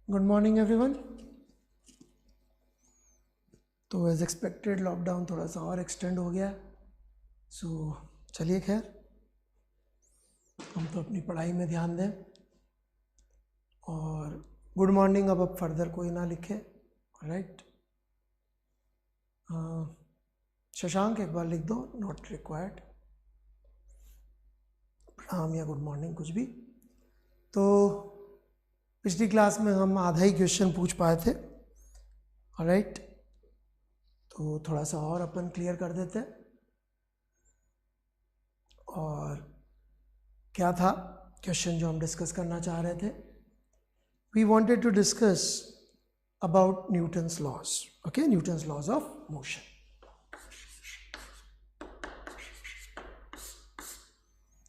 Good morning everyone. तो as expected lockdown थोड़ा सा और एक्सटेंड हो गया। सो चलिए खैर, हम तो अपनी पढ़ाई में ध्यान दें। और गुड मॉर्निंग अब फर्दर कोई ना लिखे, राइट। शशांक एक बार लिख दो, नॉट रिक्वायर्ड। प्रणाम या गुड मॉर्निंग कुछ भी। तो पिछली क्लास में हम आधा ही क्वेश्चन पूछ पाए थे, राइट। तो थोड़ा सा और अपन क्लियर कर देते हैं। और क्या था क्वेश्चन जो हम डिस्कस करना चाह रहे थे? We wanted to discuss about Newton's laws, okay, Newton's laws of motion.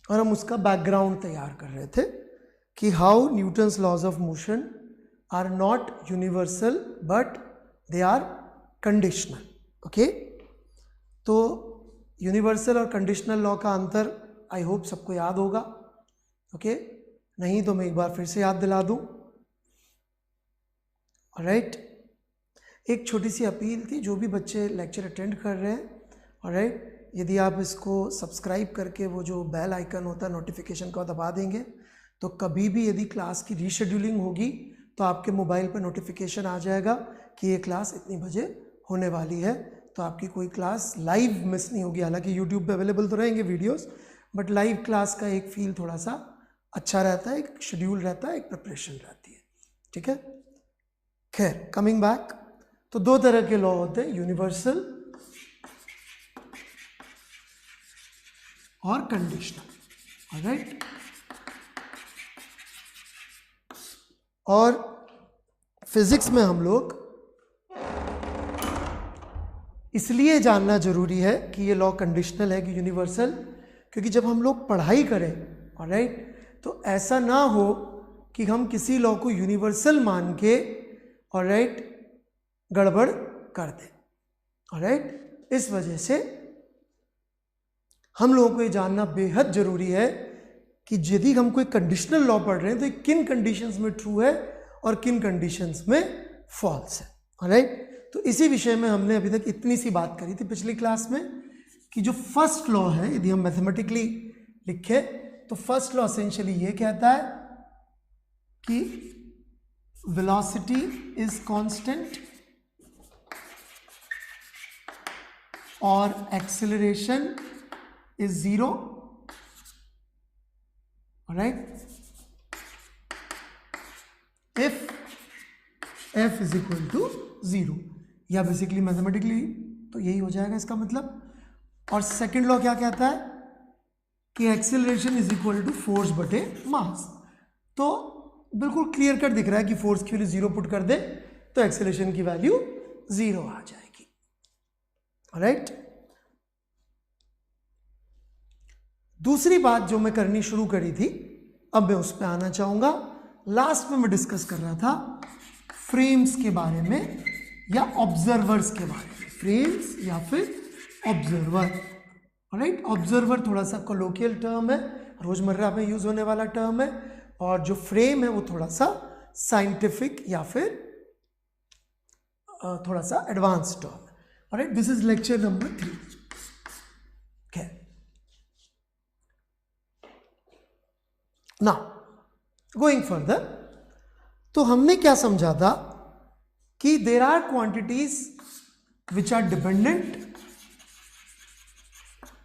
और हम उसका बैकग्राउंड तैयार कर रहे थे कि how Newton's laws of motion are not universal but they are conditional, okay. तो यूनिवर्सल और कंडीशनल लॉ का अंतर आई होप सबको याद होगा, ओके। नहीं तो मैं एक बार फिर से याद दिला दूं, राइट। एक छोटी सी अपील थी, जो भी बच्चे लेक्चर अटेंड कर रहे हैं, राइट, यदि आप इसको सब्सक्राइब करके वो जो बेल आइकन होता है नोटिफिकेशन का दबा देंगे, तो कभी भी यदि क्लास की रीशेड्यूलिंग होगी तो आपके मोबाइल पर नोटिफिकेशन आ जाएगा कि ये क्लास इतनी बजे होने वाली है। तो आपकी कोई क्लास लाइव मिस नहीं होगी। हालांकि यूट्यूब पे अवेलेबल तो रहेंगे वीडियोस, बट लाइव क्लास का एक फील थोड़ा सा अच्छा रहता है, एक शेड्यूल रहता है, एक प्रिपरेशन रहती है, ठीक है। खैर, कमिंग बैक, तो दो तरह के लॉ होते हैं, यूनिवर्सल और कंडीशनल, राइट। और फिजिक्स में हम लोग इसलिए जानना जरूरी है कि ये लॉ कंडीशनल है कि यूनिवर्सल, क्योंकि जब हम लोग पढ़ाई करें, राइट, तो ऐसा ना हो कि हम किसी लॉ को यूनिवर्सल मान के, राइट, गड़बड़ कर दें, राइट। इस वजह से हम लोगों को ये जानना बेहद जरूरी है कि यदि हम कोई कंडीशनल लॉ पढ़ रहे हैं तो किन कंडीशंस में ट्रू है और किन कंडीशंस में फॉल्स है, राइट। तो इसी विषय में हमने अभी तक इतनी सी बात करी थी पिछली क्लास में कि जो फर्स्ट लॉ है, यदि हम मैथमेटिकली लिखे तो फर्स्ट लॉ एसेंशियली ये कहता है कि वेलोसिटी इज कांस्टेंट और acceleration is zero, right, if f is equal to zero, या बेसिकली मैथमेटिकली तो यही हो जाएगा इसका मतलब। और सेकेंड लॉ क्या कहता है कि acceleration is equal to force बटे मास। तो बिल्कुल क्लियर कट दिख रहा है कि फोर्स की वैल्यू जीरो पुट कर दे तो एक्सेलरेशन की वैल्यू जीरो आ जाएगी, राइट। दूसरी बात जो मैं करनी शुरू करी थी, अब मैं उस पर आना चाहूंगा। लास्ट में मैं डिस्कस कर रहा था फ्रेम्स के बारे में या ऑब्जर्वर्स के बारे में, फ्रेम्स या फिर ऑब्जर्वर, राइट। ऑब्जर्वर थोड़ा सा कोलोकियल टर्म है, रोजमर्रा में यूज होने वाला टर्म है, और जो फ्रेम है वो थोड़ा सा साइंटिफिक या फिर थोड़ा सा एडवांस टर्म है, right. This is lecture number 3। Now going further, तो हमने क्या समझा था कि there are quantities which are dependent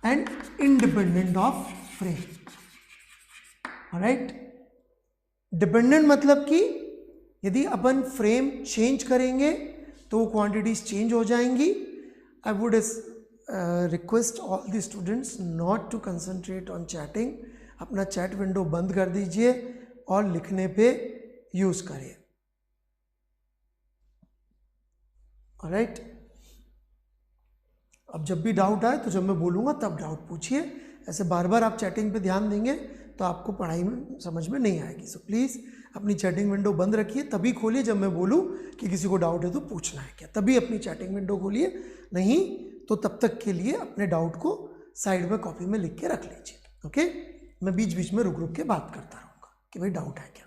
and independent of frame, right. Dependent मतलब कि यदि अपन फ्रेम चेंज करेंगे तो वो क्वांटिटीज चेंज हो जाएंगी। I would request all the students not to concentrate on chatting. अपना चैट विंडो बंद कर दीजिए और लिखने पे यूज करिए, ऑलराइट। अब जब भी डाउट आए तो जब मैं बोलूंगा तब डाउट पूछिए। ऐसे बार बार आप चैटिंग पे ध्यान देंगे तो आपको पढ़ाई में समझ में नहीं आएगी। सो प्लीज़ अपनी चैटिंग विंडो बंद रखिए, तभी खोलिए जब मैं बोलूँ कि किसी को डाउट है तो पूछना है क्या, तभी अपनी चैटिंग विंडो खोलिए। नहीं तो तब तक के लिए अपने डाउट को साइड में कॉपी में लिख के रख लीजिए, ओके। मैं बीच बीच में रुक रुक के बात करता रहूँगा कि भाई डाउट है क्या।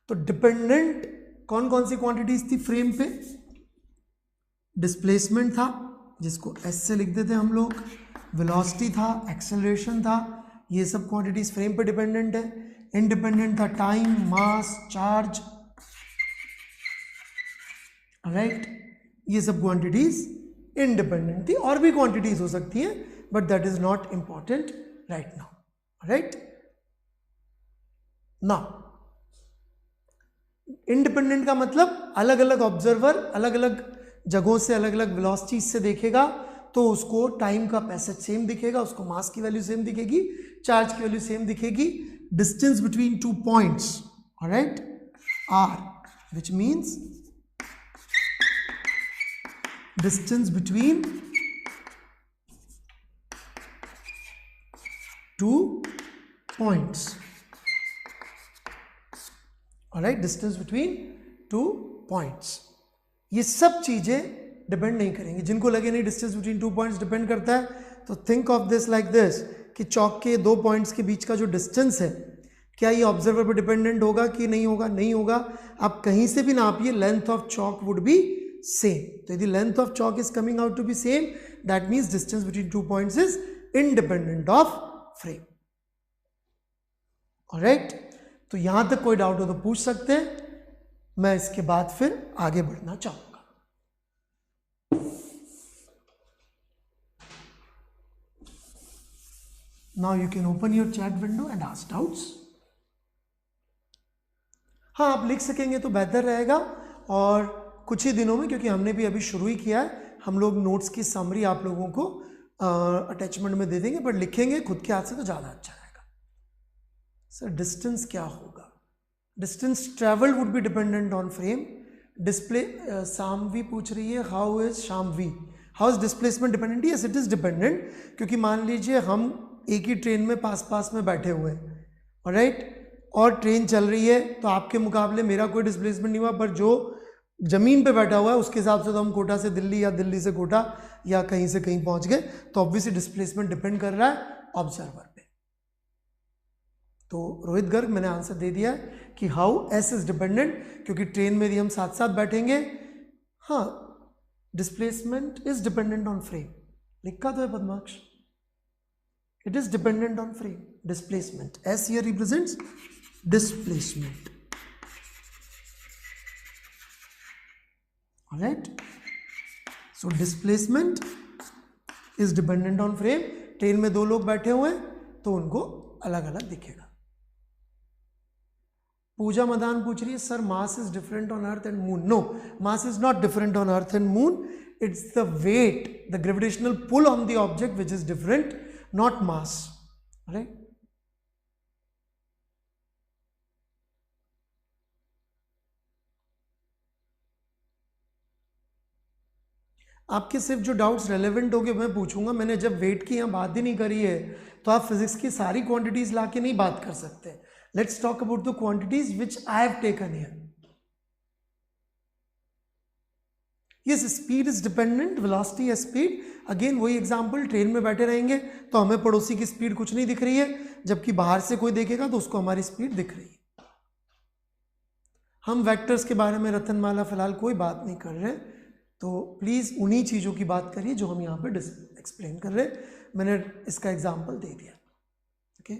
तो डिपेंडेंट कौन कौन सी क्वांटिटीज थी फ्रेम पे? डिस्प्लेसमेंट था जिसको एस से लिख देते हम लोग, वेलोसिटी था, एक्सेलरेशन था, ये सब क्वांटिटीज फ्रेम पे डिपेंडेंट है। इंडिपेंडेंट था टाइम, मास, चार्ज, राइट, ये सब क्वांटिटीज इंडिपेंडेंट थी। और भी क्वांटिटीज हो सकती हैं but that is not important right now, right. Now independent का मतलब अलग अलग ऑब्जर्वर अलग अलग जगहों से अलग अलग वेलोसिटी से देखेगा तो उसको टाइम का पैसेज सेम दिखेगा, उसको मास की वैल्यू सेम दिखेगी, चार्ज की वैल्यू सेम दिखेगी। Distance between 2 points, alright, R, which means distance between 2 points, alright, distance between 2 points। ये सब चीजें डिपेंड नहीं करेंगी। जिनको लगे नहीं डिस्टेंस बिटवीन 2 पॉइंट्स डिपेंड करता है तो think of this like this कि चौक के 2 पॉइंट्स के बीच का जो डिस्टेंस है क्या ये ऑब्जर्वर पर डिपेंडेंट होगा कि नहीं होगा? नहीं होगा। आप कहीं से भी नापिए, length of chalk would be same. तो यदि length of chalk is coming out to be same, that means distance between 2 points is independent of frame, alright. तो यहां तक कोई डाउट हो तो पूछ सकते हैं, मैं इसके बाद फिर आगे बढ़ना चाहूंगा। Now you can open your chat window and ask doubts. हाँ, आप लिख सकेंगे तो बेहतर रहेगा। और कुछ ही दिनों में, क्योंकि हमने भी अभी शुरू ही किया है, हम लोग नोट्स की समरी आप लोगों को अटैचमेंट में दे देंगे, बट लिखेंगे खुद के हाथ से तो ज़्यादा अच्छा रहेगा। सर डिस्टेंस क्या होगा? Distance travel would be dependent on frame. Display Shambhavi पूछ रही है, how is Shambhavi, how is displacement dependent? Yes, it is dependent, क्योंकि मान लीजिए हम एक ही ट्रेन में पास पास में बैठे हुए हैं, ऑलराइट, और ट्रेन चल रही है तो आपके मुकाबले मेरा कोई डिस्प्लेसमेंट नहीं हुआ, पर जो जमीन पे बैठा हुआ है उसके हिसाब से तो हम कोटा से दिल्ली या दिल्ली से कोटा या कहीं से कहीं पहुंच गए, तो ऑब्वियसली डिस्प्लेसमेंट डिपेंड कर रहा है ऑब्जर्वर पे। तो रोहित गर्ग, मैंने आंसर दे दिया है कि हाउ एस इज डिपेंडेंट, क्योंकि ट्रेन में यदि हम साथ साथ बैठेंगे, हाँ, displacement is dependent on frame, लिखा तो है Padmaksh, it is dependent on frame. Displacement, S here represents displacement, alright, so displacement is dependent on frame। Train में 2 लोग बैठे हुए हैं तो उनको अलग अलग दिखेगा। पूजा मदान पूछ रही है, sir mass is different on earth and moon. No, mass is not different on earth and moon, it's the weight, the gravitational pull on the object which is different, not mass, right. आपके सिर्फ जो doubts relevant होंगे मैं पूछूंगा। मैंने जब wait की यहाँ बात ही नहीं करी है तो आप फिजिक्स की सारी क्वांटिटीज लाके नहीं बात कर सकते। Let's talk about the quantities which I have taken here. Yes, speed is dependent, velocity है स्पीड। अगेन वही एग्जांपल, ट्रेन में बैठे रहेंगे तो हमें पड़ोसी की स्पीड कुछ नहीं दिख रही है, जबकि बाहर से कोई देखेगा तो उसको हमारी स्पीड दिख रही है। हम वेक्टर्स के बारे में रतनमाला फिलहाल कोई बात नहीं कर रहे, तो प्लीज़ उन्हीं चीज़ों की बात करिए जो हम यहाँ पे एक्सप्लेन कर रहे हैं। मैंने इसका एग्जाम्पल दे दिया, okay.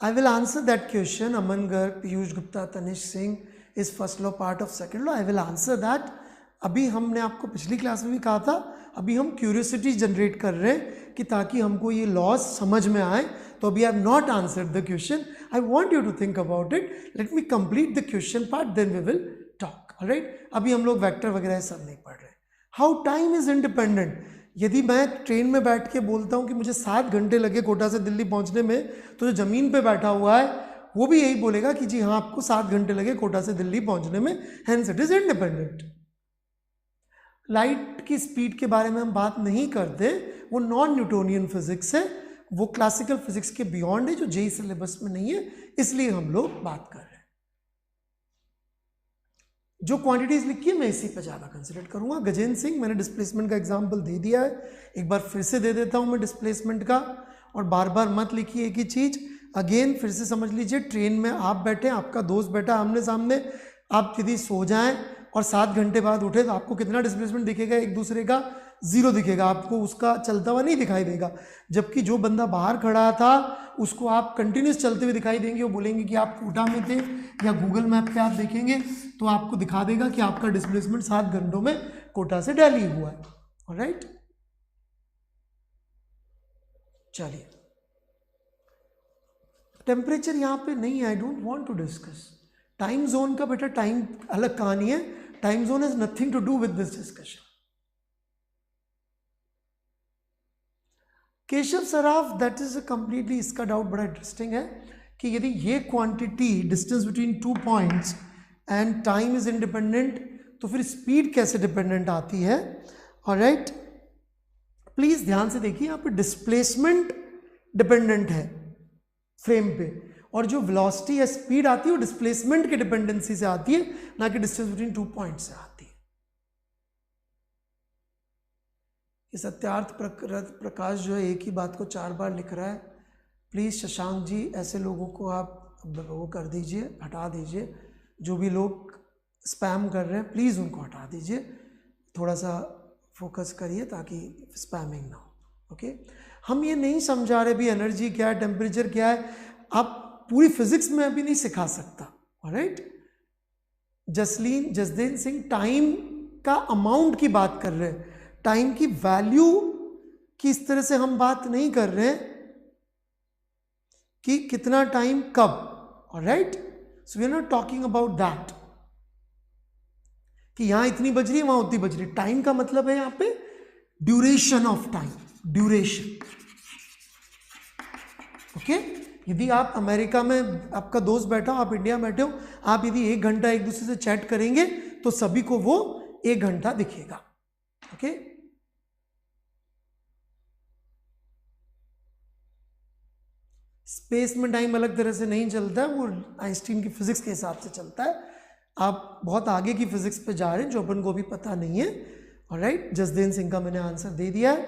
I will answer that question. Aman Garg, Piyush Gupta, Tanish Singh, is first law part of second law? I will answer that. अभी हमने आपको पिछली क्लास में भी कहा था, अभी हम क्यूरियोसिटी जनरेट कर रहे हैं कि ताकि हमको ये लॉज समझ में आए। तो अभी I have not answered the question, I want you to think about it. Let me complete the question part, then we will talk, alright. अभी हम लोग वेक्टर वगैरह सब नहीं पढ़ रहे। How time is independent. यदि मैं ट्रेन में बैठ के बोलता हूँ कि मुझे 7 घंटे लगे कोटा से दिल्ली पहुँचने में, तो जो ज़मीन पे बैठा हुआ है वो भी यही बोलेगा कि जी हाँ, आपको 7 घंटे लगे कोटा से दिल्ली पहुँचने में, hence it is independent. Light की स्पीड के बारे में हम बात नहीं करते, वो नॉन न्यूटोनियन फिजिक्स है, वो क्लासिकल फिजिक्स के बियॉन्ड है, जो जेईई सिलेबस में नहीं है, इसलिए हम लोग बात कर रहे हैं। जो क्वांटिटीज लिखी है मैं इसी पे ज़्यादा कंसिडर करूंगा। गजेंद्र सिंह, मैंने डिस्प्लेसमेंट का एग्जांपल दे दिया है, एक बार फिर से दे देता हूं मैं डिस्प्लेसमेंट का, और बार बार मत लिखिए एक ही चीज़। अगेन फिर से समझ लीजिए, ट्रेन में आप बैठे, आपका दोस्त बैठा आमने सामने, आप यदि सो जाएं और 7 घंटे बाद उठे तो आपको कितना डिस्प्लेसमेंट दिखेगा एक दूसरे का? 0 दिखेगा, आपको उसका चलता हुआ नहीं दिखाई देगा। जबकि जो बंदा बाहर खड़ा था उसको आप कंटिन्यूस चलते हुए दिखाई देंगे। वो बोलेंगे कि आप कोटा में थे, या गूगल मैप पे आप देखेंगे तो आपको दिखा देगा कि आपका डिस्प्लेसमेंट 7 घंटों में कोटा से दिल्ली हुआ है। ऑलराइट, चलिए टेम्परेचर यहाँ पे नहीं है, I don't want to discuss. Time zone का बेटा टाइम अलग कहानी है, time zone has nothing to do with this discussion. Keshav Saraf, that is a completely, इसका डाउट बड़ा इंटरेस्टिंग है कि यदि ये quantity distance between 2 points and time is independent तो फिर स्पीड कैसे डिपेंडेंट आती है? ऑलराइट, प्लीज ध्यान से देखिए, यहाँ पे डिस्प्लेसमेंट डिपेंडेंट है फ्रेम पे, और जो वेलोसिटी या स्पीड आती है वो डिस्प्लेसमेंट के डिपेंडेंसी से आती है, ना कि डिस्टेंस बिटवीन 2 पॉइंट से आती है। ये सत्यार्थ प्रकाश जो है एक ही बात को 4 बार लिख रहा है। प्लीज शशांक जी, ऐसे लोगों को आप वो कर दीजिए, हटा दीजिए। जो भी लोग स्पैम कर रहे हैं प्लीज उनको हटा दीजिए, थोड़ा सा फोकस करिए ताकि स्पैमिंग ना हो। ओके, हम ये नहीं समझा रहे भी एनर्जी क्या है, टेम्परेचर क्या है, आप पूरी फिजिक्स में अभी नहीं सिखा सकता। ऑलराइट, जसदेन सिंह टाइम का अमाउंट की बात कर रहे हैं, टाइम की वैल्यू की इस तरह से हम बात नहीं कर रहे हैं कि कितना टाइम कब। Alright, so we are not talking about that कि यहां इतनी बज रही है वहां उतनी बज रही है। टाइम का मतलब है यहां पे duration of time, duration. Okay, यदि आप अमेरिका में आपका दोस्त बैठा हो, आप इंडिया में बैठे हो, आप यदि 1 घंटा एक दूसरे से चैट करेंगे तो सभी को वो 1 घंटा दिखेगा। ओके, स्पेस में टाइम अलग तरह से नहीं चलता है, वो आइंस्टीन की फिजिक्स के हिसाब से चलता है। आप बहुत आगे की फिजिक्स पे जा रहे हैं जो अपन को भी पता नहीं है। ऑलराइट, जसदेन सिंह का मैंने आंसर दे दिया है,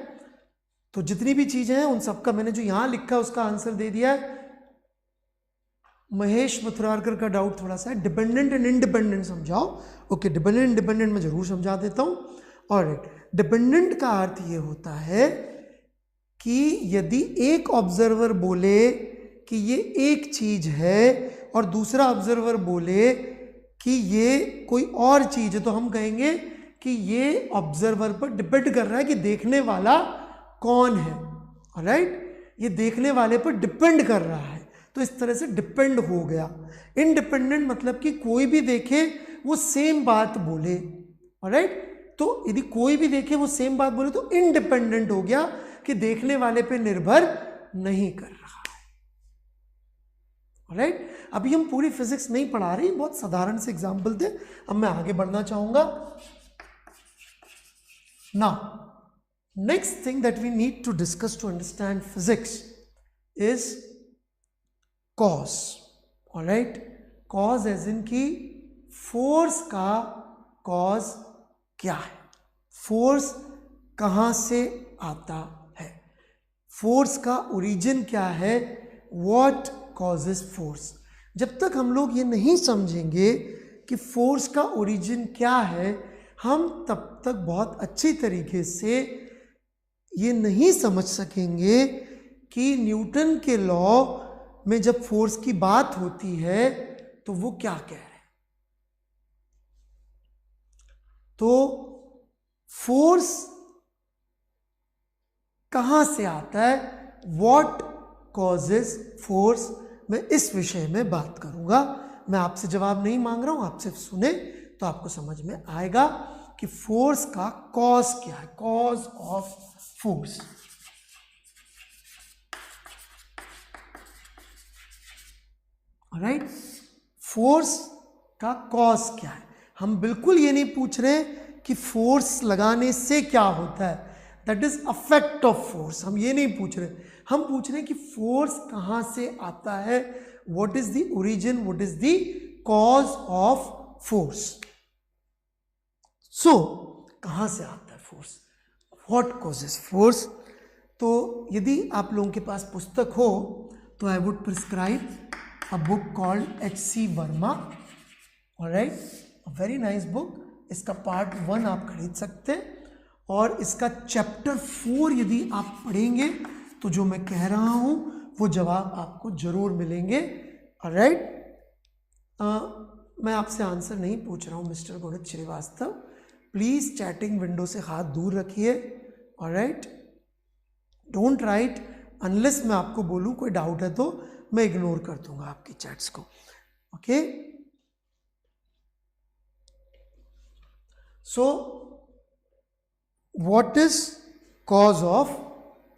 तो जितनी भी चीजें हैं उन सबका मैंने जो यहां लिखा है उसका आंसर दे दिया है। महेश मथुरारकर का डाउट थोड़ा सा है, डिपेंडेंट एंड इंडिपेंडेंट समझाओ। ओके, डिपेंडेंट इंडिपेंडेंट मैं जरूर समझा देता हूं। ऑलराइट, डिपेंडेंट का अर्थ ये होता है कि यदि एक ऑब्जर्वर बोले कि ये एक चीज है और दूसरा ऑब्जर्वर बोले कि ये कोई और चीज है, तो हम कहेंगे कि ये ऑब्जर्वर पर डिपेंड कर रहा है कि देखने वाला कौन है। ऑलराइट, ये देखने वाले पर डिपेंड कर रहा है, तो इस तरह से डिपेंड हो गया। इंडिपेंडेंट मतलब कि कोई भी देखे वो सेम बात बोले। ऑलराइट, तो यदि कोई भी देखे वो सेम बात बोले तो इंडिपेंडेंट हो गया कि देखने वाले पे निर्भर नहीं कर रहा है। ऑलराइट, अभी हम पूरी फिजिक्स नहीं पढ़ा रहे, बहुत साधारण से एग्जांपल थे। अब मैं आगे बढ़ना चाहूंगा। Now next thing that we need to discuss to understand physics is cause. all right, cause as in कि फोर्स का cause क्या है, फोर्स कहां से आता है, फोर्स का ओरिजिन क्या है, what causes force। जब तक हम लोग ये नहीं समझेंगे कि फोर्स का ओरिजिन क्या है, हम तब तक बहुत अच्छी तरीके से ये नहीं समझ सकेंगे कि न्यूटन के लॉ में जब फोर्स की बात होती है तो वो क्या कह रहे हैं। तो फोर्स कहां से आता है, व्हाट कॉजेस फोर्स, मैं इस विषय में बात करूंगा। मैं आपसे जवाब नहीं मांग रहा हूं, आप सिर्फ सुने तो आपको समझ में आएगा कि फोर्स का कॉज क्या है, cause of force. Alright, force का कॉज क्या है। हम बिल्कुल ये नहीं पूछ रहे कि फोर्स लगाने से क्या होता है, that is affect of force, हम ये नहीं पूछ रहे। हम पूछ रहे हैं कि फोर्स कहां से आता है, what is the origin, what is the cause of force. So कहां से आता है फोर्स, व्हाट कॉजेस फोर्स। तो यदि आप लोगों के पास पुस्तक हो तो I would prescribe a book called H.C. Verma, alright, a very nice book. इसका पार्ट 1 आप खरीद सकते हैं, और इसका चैप्टर 4 यदि आप पढ़ेंगे तो जो मैं कह रहा हूं वो जवाब आपको जरूर मिलेंगे, ऑलराइट। मैं आपसे आंसर नहीं पूछ रहा हूं मिस्टर गुणित श्रीवास्तव, प्लीज चैटिंग विंडो से हाथ दूर रखिए, ऑलराइट। डोंट राइट अनलेस मैं आपको बोलूं कोई डाउट है तो मैं इग्नोर कर दूंगा आपकी चैट्स को, okay. So what is cause of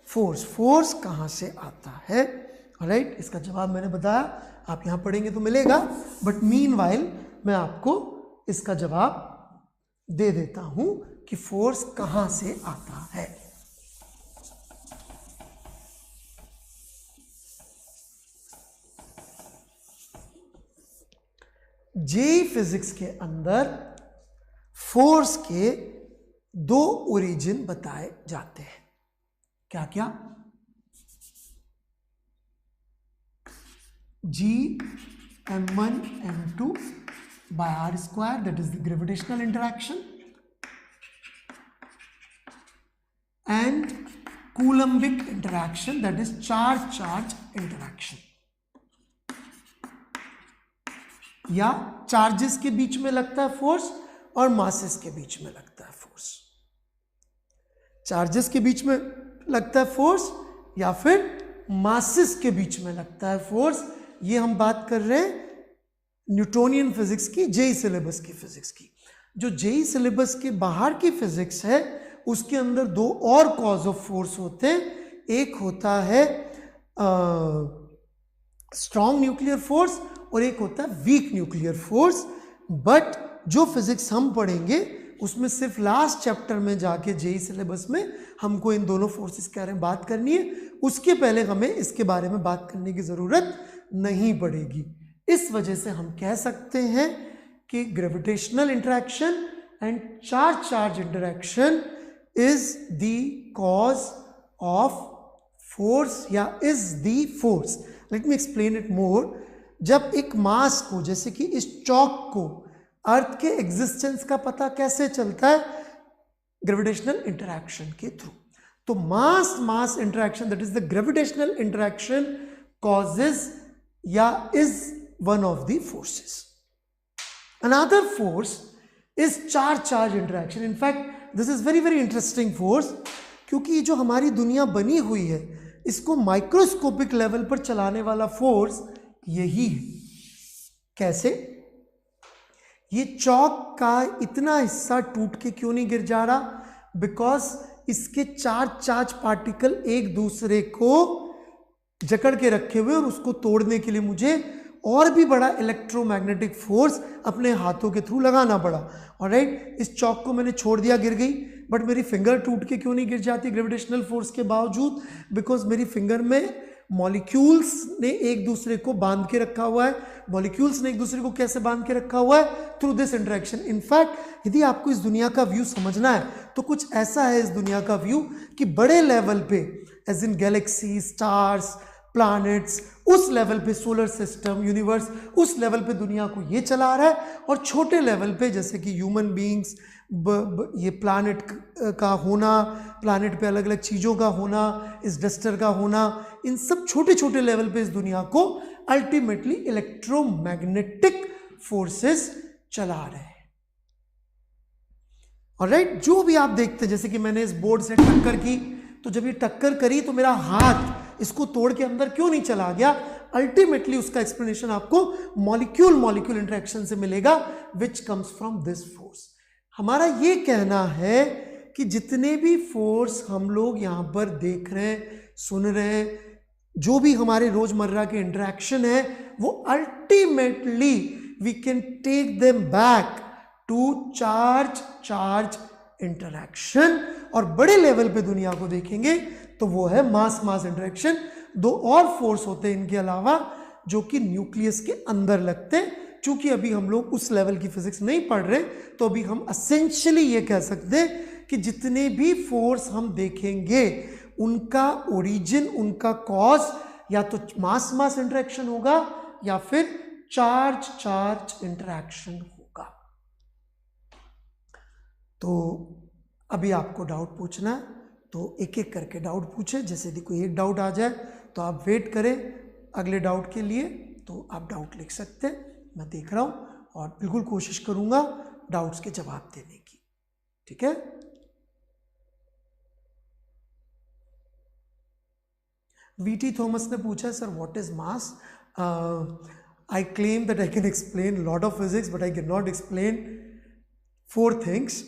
force, force कहां से आता है, ऑलराइट। इसका जवाब मैंने बताया, आप यहां पढ़ेंगे तो मिलेगा, बट मीनवाइल मैं आपको इसका जवाब दे देता हूं कि फोर्स कहां से आता है। जेईई फिजिक्स के अंदर फोर्स के 2 ओरिजिन बताए जाते हैं, क्या क्या? G(m1 m2 by r square) that is the gravitational interaction, and Coulombic interaction that is charge interaction। या चार्जेस के बीच में लगता है फोर्स और मासेस के बीच में लगता है फोर्स, चार्जेस के बीच में लगता है फोर्स या फिर मासेस के बीच में लगता है फोर्स। ये हम बात कर रहे हैं न्यूटोनियन फिजिक्स की, जेईई सिलेबस की फिजिक्स की। जो जेईई सिलेबस के बाहर की फिजिक्स है उसके अंदर 2 और कॉज ऑफ फोर्स होते हैं, एक होता है स्ट्रॉन्ग न्यूक्लियर फोर्स और एक होता है वीक न्यूक्लियर फोर्स। बट जो फिजिक्स हम पढ़ेंगे उसमें सिर्फ लास्ट चैप्टर में जाके जेईई सिलेबस में हमको इन दोनों फोर्सेस के बारे में बात करनी है, उसके पहले हमें इसके बारे में बात करने की जरूरत नहीं पड़ेगी। इस वजह से हम कह सकते हैं कि gravitational interaction and charge interaction is the cause of force या is the force. Let me explain it more. जब एक मास को, जैसे कि इस चौक को, अर्थ के एग्जिस्टेंस का पता कैसे चलता है? ग्रेविटेशनल इंटरेक्शन के थ्रू। तो mass interaction, that is the gravitational interaction, causes या is one of the forces. Another force is charge interaction. In fact, this is very interesting force, क्योंकि जो हमारी दुनिया बनी हुई है इसको माइक्रोस्कोपिक लेवल पर चलाने वाला फोर्स यही है। कैसे? ये चौक का इतना हिस्सा टूट के क्यों नहीं गिर जा रहा? बिकॉज इसके चार्ज पार्टिकल एक दूसरे को जकड़ के रखे हुए, और उसको तोड़ने के लिए मुझे और भी बड़ा इलेक्ट्रोमैग्नेटिक फोर्स अपने हाथों के थ्रू लगाना पड़ा, ऑलराइट। इस चौक को मैंने छोड़ दिया, गिर गई, बट मेरी फिंगर टूट के क्यों नहीं गिर जाती ग्रेविटेशनल फोर्स के बावजूद? बिकॉज मेरी फिंगर में मॉलिक्यूल्स ने एक दूसरे को बांध के रखा हुआ है। मॉलिक्यूल्स ने एक दूसरे को कैसे बांध के रखा हुआ है? Through this interaction. इनफैक्ट यदि आपको इस दुनिया का व्यू समझना है तो कुछ ऐसा है इस दुनिया का व्यू कि बड़े लेवल पे, as in galaxy, stars, planets, उस लेवल पे सोलर सिस्टम, यूनिवर्स, उस लेवल पे दुनिया को ये चला रहा है। और छोटे लेवल पे जैसे कि ह्यूमन बीइंग्स, ये प्लैनेट का होना, प्लैनेट पे अलग अलग चीज़ों का होना, इस डस्टर का होना, इन सब छोटे छोटे लेवल पे इस दुनिया को अल्टीमेटली इलेक्ट्रोमैग्नेटिक फोर्सेस चला रहे हैं, ऑलराइट। जो भी आप देखते हैं, जैसे कि मैंने इस बोर्ड से टक्कर की, तो जब ये टक्कर करी तो मेरा हाथ इसको तोड़ के अंदर क्यों नहीं चला गया? अल्टीमेटली उसका एक्सप्लेनेशन आपको मॉलिक्यूल इंटरेक्शन से मिलेगा, which comes from this force. हमारा ये कहना है कि जितने भी फोर्स हम लोग यहां पर देख रहे हैं, सुन रहे हैं, जो भी हमारे रोजमर्रा के इंटरेक्शन है, वो ultimately we can take them back to charge interaction. और बड़े लेवल पे दुनिया को देखेंगे तो वो है मास इंटरेक्शन। 2 और फोर्स होते हैं इनके अलावा जो कि न्यूक्लियस के अंदर लगते हैं। चूंकि अभी हम लोग उस लेवल की फिजिक्स नहीं पढ़ रहे, तो अभी हम एसेंशियली ये कह सकते हैं कि जितने भी फोर्स हम देखेंगे उनका ओरिजिन, उनका कॉज या तो मास मास इंटरेक्शन होगा या फिर चार्ज चार्ज इंटरेक्शन होगा। तो अभी आपको डाउट पूछना है तो एक एक करके डाउट पूछे, जैसे यदि कोई एक डाउट आ जाए तो आप वेट करें अगले डाउट के लिए, तो आप डाउट लिख सकते हैं, मैं देख रहा हूं और बिल्कुल कोशिश करूंगा डाउट्स के जवाब देने की। ठीक है, वीटी थॉमस ने पूछा sir what is mass. I claim that I can explain lot of physics but I can not explain 4 things.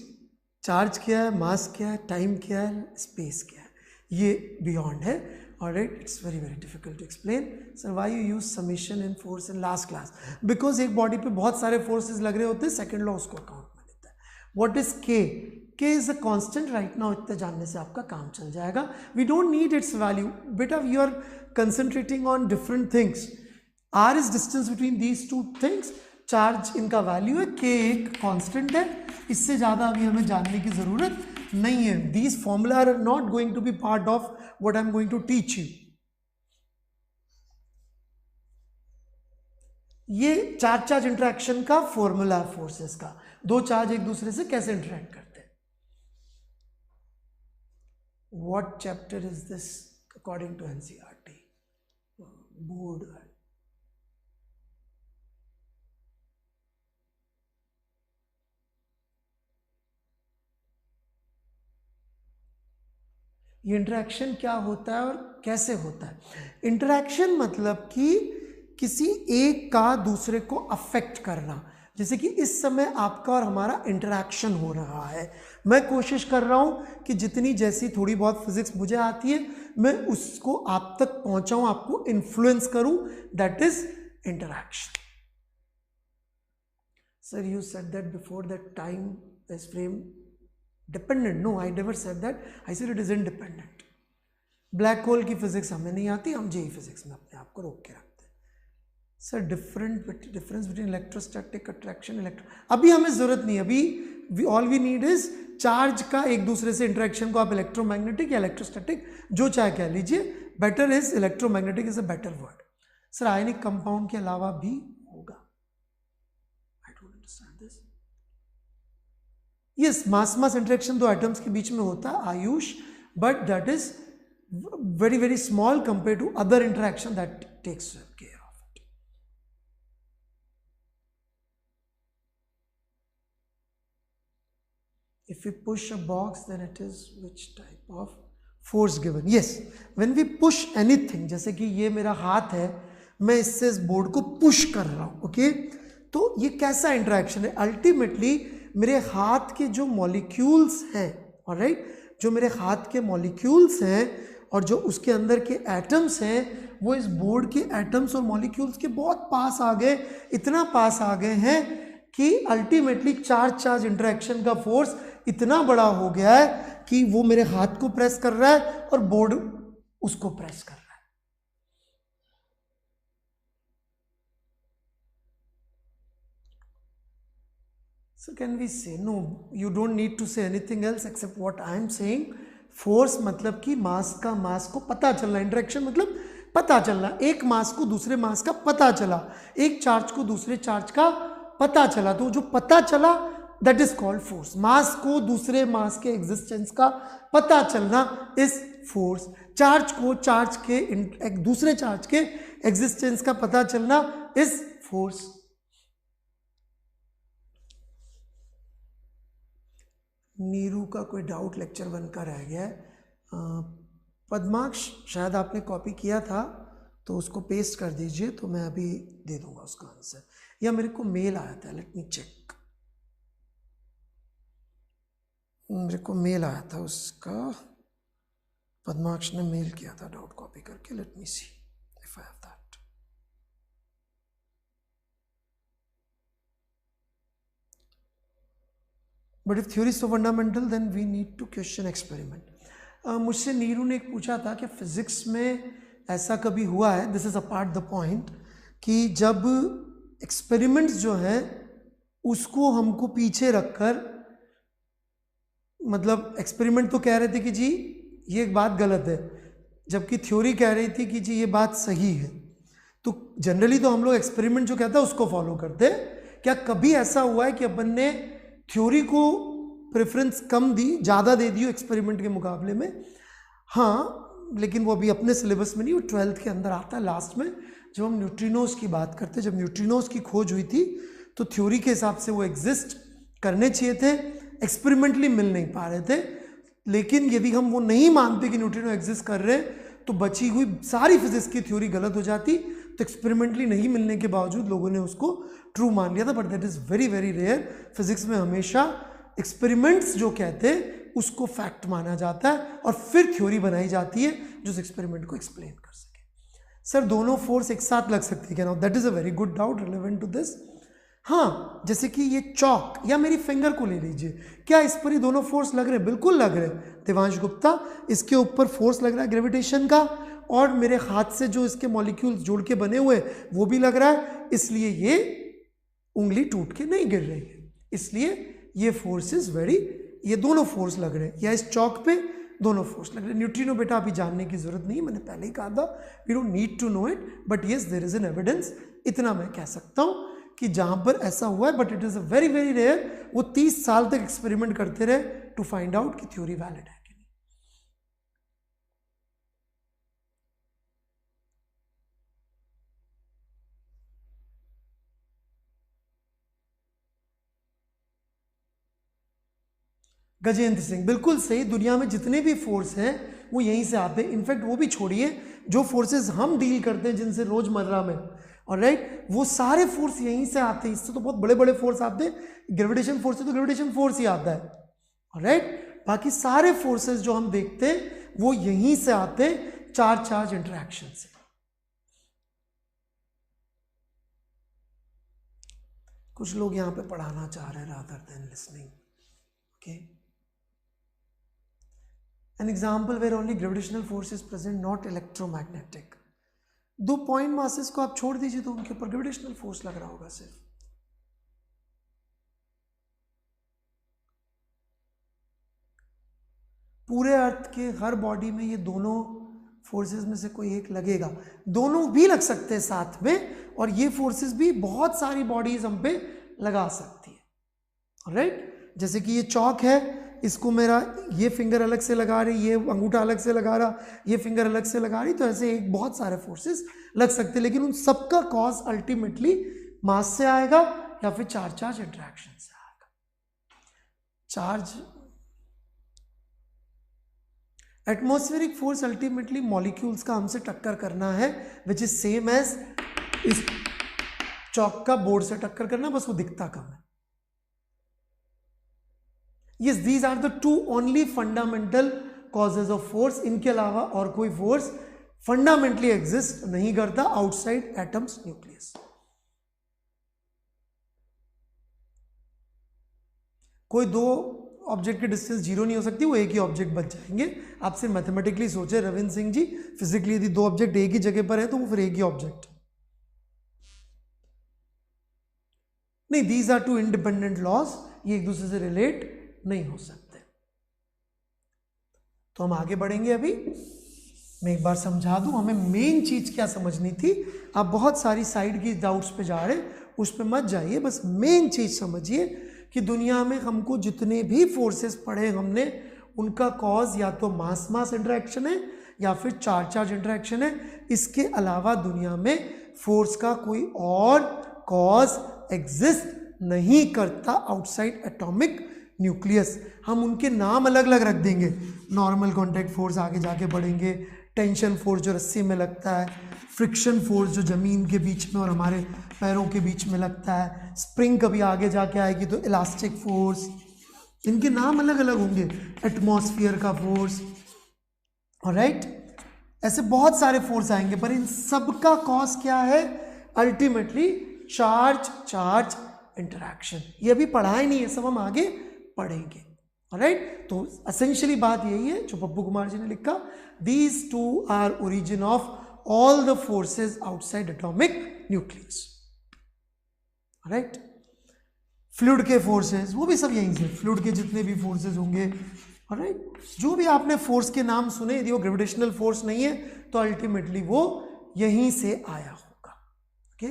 Charge क्या है, मास क्या है, टाइम क्या है, स्पेस क्या है, ये बियॉन्ड है। Alright, it's very very difficult to explain. Sir why you use summation in force in last class? Because एक बॉडी पे बहुत सारे फोर्सेस लग रहे होते हैं, सेकंड लॉ उसको अकाउंट में लेता है। What is K? K is a constant right now, इतना जानने से आपका काम चल जाएगा। We don't need its value बेटा, you are concentrating on different things. R is distance between these 2 things, charge इनका वैल्यू है, के एक कांस्टेंट है, इससे ज्यादा अभी हमें जानने की जरूरत नहीं है। These formula are not going to be part of what I am going to teach you. ये चार्ज चार्ज इंटरेक्शन का फॉर्मूला है फोर्सेस का, 2 चार्ज एक दूसरे से कैसे इंटरेक्ट करते हैं। What chapter is this according to NCERT board? ये इंटरेक्शन क्या होता है और कैसे होता है? इंटरेक्शन मतलब कि किसी एक का दूसरे को अफेक्ट करना। जैसे कि इस समय आपका और हमारा इंटरेक्शन हो रहा है, मैं कोशिश कर रहा हूं कि जितनी जैसी थोड़ी बहुत फिजिक्स मुझे आती है मैं उसको आप तक पहुंचाऊं, आपको इन्फ्लुएंस करूं, that is interaction. Sir you said that before that time is frame dependent. No, I never said that, I said it is independent. Black hole की फिजिक्स हमें नहीं आती, हम जेई फिजिक्स में अपने आप को रोक के रखते हैं। Sir difference between electrostatic attraction अभी हमें जरूरत नहीं है। अभी all we need is charge का एक दूसरे से इंटरेक्शन को आप इलेक्ट्रोमैग्नेटिक या इलेक्ट्रोस्टैटिक जो चाहे कह लीजिए, better is electromagnetic is a better word. Sir ionic compound के अलावा भी होगा? आई don't understand this. Yes, mass mass interaction 2 atoms के बीच में होता है Ayush, but that is very very small compared to other interaction that takes care of it. If we push a box then it is which type of force given? Yes, when we push anything, जैसे कि ये मेरा हाथ है, मैं इससे इस board को पुश कर रहा हूं, ओके, तो ये कैसा इंटरेक्शन है? अल्टीमेटली मेरे हाथ के जो मॉलिक्यूल्स हैं, ऑलराइट, जो मेरे हाथ के मॉलिक्यूल्स हैं और जो उसके अंदर के एटम्स हैं, वो इस बोर्ड के एटम्स और मॉलिक्यूल्स के बहुत पास आ गए, इतना पास आ गए हैं कि अल्टीमेटली चार्ज चार्ज इंटरेक्शन का फोर्स इतना बड़ा हो गया है कि वो मेरे हाथ को प्रेस कर रहा है और बोर्ड उसको प्रेस कर रहा है। So can we say? No, you don't need to say anything else except what I am saying. Force मतलब कि मास का मास को पता चलना, इंटरेक्शन मतलब पता चलना, एक मास को दूसरे मास का पता चला, एक चार्ज को दूसरे चार्ज का पता चला, तो जो पता चला दैट इज कॉल्ड फोर्स। मास को दूसरे मास के एग्जिस्टेंस का पता चलना इज फोर्स। चार्ज को चार्ज के एक दूसरे चार्ज के एग्जिस्टेंस का पता चलना इज फोर्स। नीरू का कोई डाउट लेक्चर 1 का रह गया है। पद्माक्ष शायद आपने कॉपी किया था तो उसको पेस्ट कर दीजिए, तो मैं अभी दे दूंगा उसका आंसर, या मेरे को मेल आया था, लेट मी चेक। मेरे को मेल आया था उसका, पद्माक्ष ने मेल किया था डाउट कॉपी करके, let me see if I have that. But if theory so fundamental then we need to question experiment. मुझसे नीरू ने एक पूछा था कि फिजिक्स में ऐसा कभी हुआ है, this is apart the point, कि जब एक्सपेरिमेंट्स जो है उसको हमको पीछे रखकर, मतलब एक्सपेरिमेंट तो कह रहे थे कि जी ये एक बात गलत है, जबकि थ्योरी कह रही थी कि जी ये बात सही है। तो जनरली तो हम लोग एक्सपेरिमेंट जो कहता है उसको फॉलो करते हैं। क्या कभी ऐसा हुआ है कि अपन ने थ्योरी को प्रेफरेंस कम दी, ज़्यादा दे दी एक्सपेरिमेंट के मुकाबले में? हाँ, लेकिन वो अभी अपने सिलेबस में नहीं, वो 12th के अंदर आता है लास्ट में, जब हम न्यूट्रिनोज की बात करते हैं। जब न्यूट्रिनोज की खोज हुई थी तो थ्योरी के हिसाब से वो एग्जिस्ट करने चाहिए थे, एक्सपेरिमेंटली मिल नहीं पा रहे थे। लेकिन यदि हम वो नहीं मानते कि न्यूट्रिनो एग्जिस्ट कर रहे हैं तो बची हुई सारी फिजिक्स की थ्योरी गलत हो जाती। तो एक्सपेरिमेंटली नहीं मिलने के बावजूद लोगों ने उसको ट्रू मान लिया था। But that is very very rare. Physics में हमेशा एक्सपेरिमेंट्स जो कहते हैं उसको फैक्ट माना जाता है और फिर थ्योरी बनाई जाती है जो उस एक्सपेरिमेंट को एक्सप्लेन कर सके। सर दोनों फोर्स एक साथ लग सकती है क्या? Now that is a very good doubt relevant to this. हाँ, जैसे कि ये चॉक या मेरी फिंगर को ले लीजिए, क्या इस पर ही दोनों फोर्स लग रहे हैं? बिल्कुल लग रहे हैं देवांश गुप्ता। इसके ऊपर फोर्स लग रहा है ग्रेविटेशन का, और मेरे हाथ से जो इसके मॉलिक्यूल्स जोड़ के बने हुए हैं वो भी लग रहा है, इसलिए ये उंगली टूट के नहीं गिर रही है। इसलिए ये फोर्स इज वेरी, ये दोनों फोर्स लग रहे हैं, या इस चॉक पे दोनों फोर्स लग रहे हैं। न्यूट्रिनो बेटा अभी जानने की जरूरत नहीं, मैंने पहले ही कहा था, we don't need to know it, but yes there is an evidence. इतना मैं कह सकता हूं कि जहां पर ऐसा हुआ है, but it is a very very rare. वो 30 साल तक एक्सपेरिमेंट करते रहे टू फाइंड आउट कि थ्योरी वैलिड है कि नहीं। गजेंद्र सिंह बिल्कुल सही। दुनिया में जितने भी फोर्स हैं वो यहीं से आते हैं। इनफैक्ट वो भी छोड़िए, जो फोर्सेस हम डील करते हैं जिनसे रोजमर्रा में, और राइट, वो सारे फोर्स यहीं से आते हैं। इससे तो बहुत बड़े बड़े फोर्स आते हैं। ग्रेविटेशन फोर्स से तो ग्रेविटेशन फोर्स ही आता है, और राइट, बाकी सारे फोर्सेस जो हम देखते हैं वो यहीं से आते हैं, चार्ज इंटरेक्शन से। कुछ लोग यहाँ पे पढ़ाना चाह रहे हैं rather than listening. Okay, an example where only gravitational force is present, not electromagnetic। दो पॉइंट मासेस को आप छोड़ दीजिए तो उनके ऊपर ग्रेविटेशनल फोर्स लग रहा होगा सिर्फ। पूरे अर्थ के हर बॉडी में ये दोनों फोर्सेस में से कोई एक लगेगा। दोनों भी लग सकते हैं साथ में, और ये फोर्सेस भी बहुत सारी बॉडीज हम पे लगा सकती है, राइट। जैसे कि ये चौक है, इसको मेरा ये फिंगर अलग से लगा रही, ये अंगूठा अलग से लगा रहा, ये फिंगर अलग से लगा रही, तो ऐसे एक बहुत सारे फोर्सेस लग सकते हैं। लेकिन उन सबका कॉज अल्टीमेटली मास से आएगा या फिर चार्ज इंटरेक्शन से आएगा। Charge, atmospheric force ultimately molecules का हमसे टक्कर करना है, विच इज सेम एज इस चौक का बोर्ड से टक्कर करना, बस वो दिखता कम है। Yes, these are the two only fundamental causes of force। इनके अलावा और कोई फोर्स फंडामेंटली एग्जिस्ट नहीं करता आउटसाइड एटम्स न्यूक्लियस। कोई दो ऑब्जेक्ट की डिस्टेंस जीरो नहीं हो सकती, वो एक ही ऑब्जेक्ट बच जाएंगे। आप सिर्फ मैथमेटिकली सोचे रविंद्र सिंह जी, फिजिकली यदि दो ऑब्जेक्ट एक ही जगह पर है तो वो फिर एक ही ऑब्जेक्ट नहीं। These are two independent laws, ये एक दूसरे से रिलेट नहीं हो सकते। तो हम आगे बढ़ेंगे। अभी मैं एक बार समझा दूं, हमें मेन चीज क्या समझनी थी। आप बहुत सारी साइड की डाउट्स पे जा रहे, उस पे मत जाइए, बस मेन चीज समझिए कि दुनिया में हमको जितने भी फोर्सेस पढ़े हमने, उनका कॉज या तो मास मास इंटरेक्शन है या फिर चार्ज इंटरेक्शन है। इसके अलावा दुनिया में फोर्स का कोई और कॉज एग्जिस्ट नहीं करता आउटसाइड एटॉमिक न्यूक्लियस। हम उनके नाम अलग अलग रख देंगे। नॉर्मल कॉन्टैक्ट फोर्स आगे जाके बढ़ेंगे, टेंशन फोर्स जो रस्सी में लगता है, फ्रिक्शन फोर्स जो जमीन के बीच में और हमारे पैरों के बीच में लगता है, स्प्रिंग कभी आगे जाके आएगी तो इलास्टिक फोर्स, इनके नाम अलग अलग होंगे, एटमॉस्फेयर का फोर्स, ऑलराइट। ऐसे बहुत सारे फोर्स आएंगे, पर इन सब का कॉज क्या है? Ultimately charge interaction. ये अभी पढ़ा ही नहीं है, सब हम आगे पढ़ेंगे, ऑलराइट। तो एसेंशियली बात यही है जो पप्पू कुमार जी ने लिखा, these two are origin of all the forces outside atomic nucleus, alright. Fluid के फोर्सेस वो भी सब यहीं से, फ्लूइड के जितने भी फोर्सेस होंगे, ऑलराइट, जो भी आपने फोर्स के नाम सुने, यदि वो ग्रेविटेशनल फोर्स नहीं है तो अल्टीमेटली वो यहीं से आया होगा। ओके,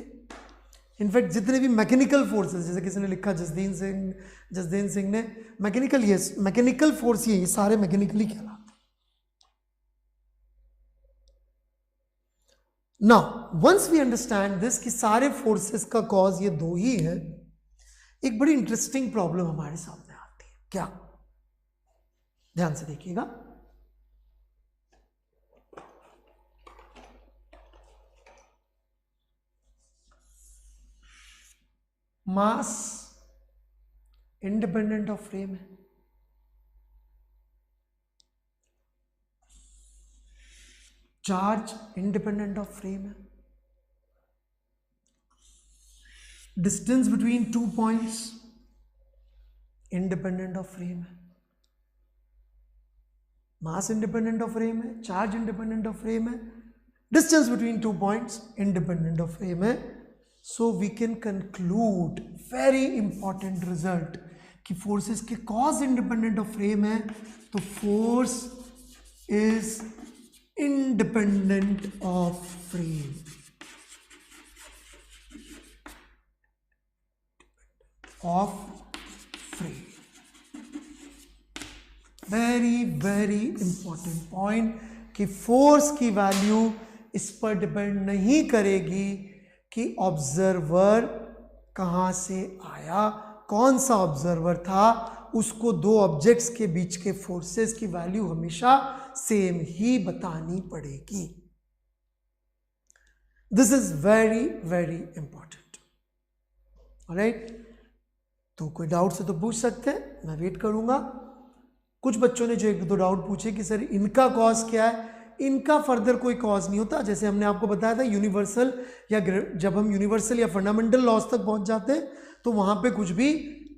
इनफैक्ट जितने भी मैकेनिकल फोर्सेस, जैसे किसी ने लिखा जसदेन सिंह ने मैकेनिकल, यस मैकेनिकल फोर्स ये सारे मैकेनिकली कहलाते। Now once we understand this कि सारे फोर्सेस का कॉज ये दो ही है, एक बड़ी इंटरेस्टिंग प्रॉब्लम हमारे सामने आती है। क्या? ध्यान से देखिएगा। मास इंडिपेंडेंट ऑफ फ्रेम है, चार्ज इंडिपेंडेंट ऑफ फ्रेम है, distance between 2 points independent of frame है, मास इंडिपेंडेंट ऑफ फ्रेम है, चार्ज इंडिपेंडेंट ऑफ फ्रेम है, distance between 2 points independent of frame है। So we can conclude very important result कि forces के cause independent of frame है, तो force is independent of frame. Very very important point कि force की value इस पर डिपेंड नहीं करेगी कि ऑब्जर्वर कहाँ से आया, कौन सा ऑब्जर्वर था, उसको दो ऑब्जेक्ट्स के बीच के फोर्सेस की वैल्यू हमेशा सेम ही बतानी पड़ेगी। This is very very important. Alright, तो कोई डाउट से तो पूछ सकते हैं, मैं वेट करूंगा। कुछ बच्चों ने जो एक दो डाउट पूछे कि सर इनका कॉज क्या है, इनका फर्दर कोई कॉज नहीं होता। जैसे हमने आपको बताया था यूनिवर्सल या जब हम यूनिवर्सल या फंडामेंटल लॉज तक पहुंच जाते हैं तो वहां पे कुछ भी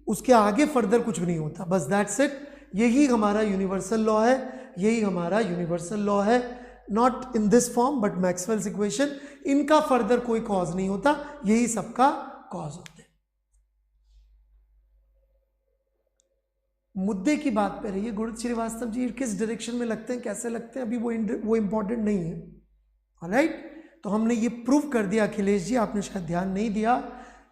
उसके आगे फर्दर कुछ भी नहीं होता, बस दैट्स इट। यही हमारा यूनिवर्सल लॉ है, यही हमारा यूनिवर्सल लॉ है, not in this form but Maxwell's equation. इनका फर्दर कोई कॉज नहीं होता, यही सबका कॉज होता है। मुद्दे की बात पे रहिए, गुरुत श्रीवास्तव जी किस डायरेक्शन में लगते हैं, कैसे लगते हैं, अभी वो इंपॉर्टेंट नहीं है। ऑलराइट, तो हमने ये प्रूव कर दिया अखिलेश जी, आपने शायद ध्यान नहीं दिया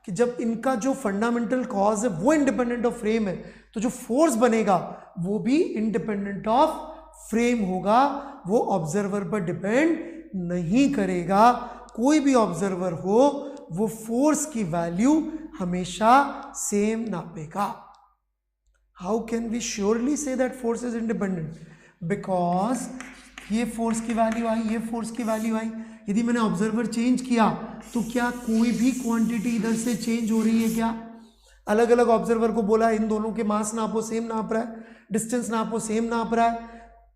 कि जब इनका जो फंडामेंटल कॉज है वो इंडिपेंडेंट ऑफ फ्रेम है, तो जो फोर्स बनेगा वो भी इंडिपेंडेंट ऑफ फ्रेम होगा, वो ऑब्जर्वर पर डिपेंड नहीं करेगा। कोई भी ऑब्जर्वर हो वो फोर्स की वैल्यू हमेशा same नापेगा। How can we surely say that force is independent? Because ये फोर्स की वैल्यू आई, ये फोर्स की वैल्यू आई, यदि मैंने ऑब्जर्वर चेंज किया तो क्या कोई भी क्वांटिटी इधर से चेंज हो रही है क्या? अलग अलग ऑब्जर्वर को बोला इन दोनों के मास नापो, सेम नाप रहा है, डिस्टेंस नापो, सेम नाप रहा है,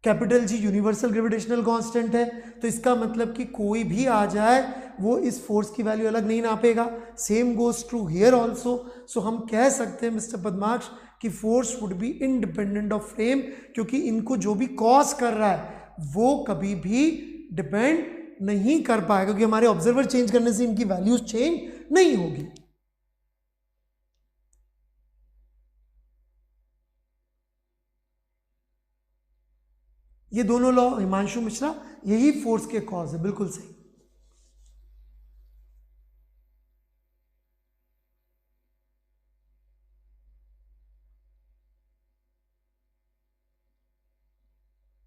capital G universal gravitational constant है, तो इसका मतलब कि कोई भी आ जाए वो इस फोर्स की वैल्यू अलग नहीं नापेगा। Same goes true here also. सो हम कह सकते हैं मिस्टर पद्माक्ष कि force would be independent of frame, क्योंकि इनको जो भी कॉज कर रहा है वो कभी भी डिपेंड नहीं कर पाएगा, क्योंकि हमारे ऑब्जर्वर चेंज करने से इनकी वैल्यूज चेंज नहीं होगी। ये दोनों लॉ हिमांशु मिश्रा, यही फोर्स के कॉज है, बिल्कुल सही।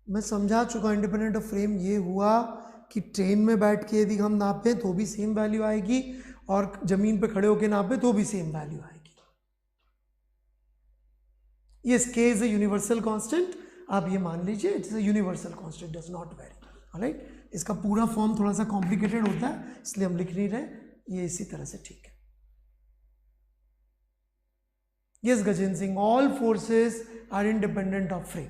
मैं समझा चुका, इंडिपेंडेंट ऑफ फ्रेम ये हुआ कि ट्रेन में बैठ के यदि हम नापें तो भी सेम वैल्यू आएगी, और जमीन पे खड़े होकर नापें तो भी सेम वैल्यू आएगी। ये के इज ए यूनिवर्सल कांस्टेंट, आप ये मान लीजिए it's a universal constant, does not very. Alright, इसका पूरा फॉर्म थोड़ा सा कॉम्प्लिकेटेड होता है इसलिए हम लिख नहीं रहे, ये इसी तरह से ठीक है। Yes Gajendra Singh, all forces are independent of frame.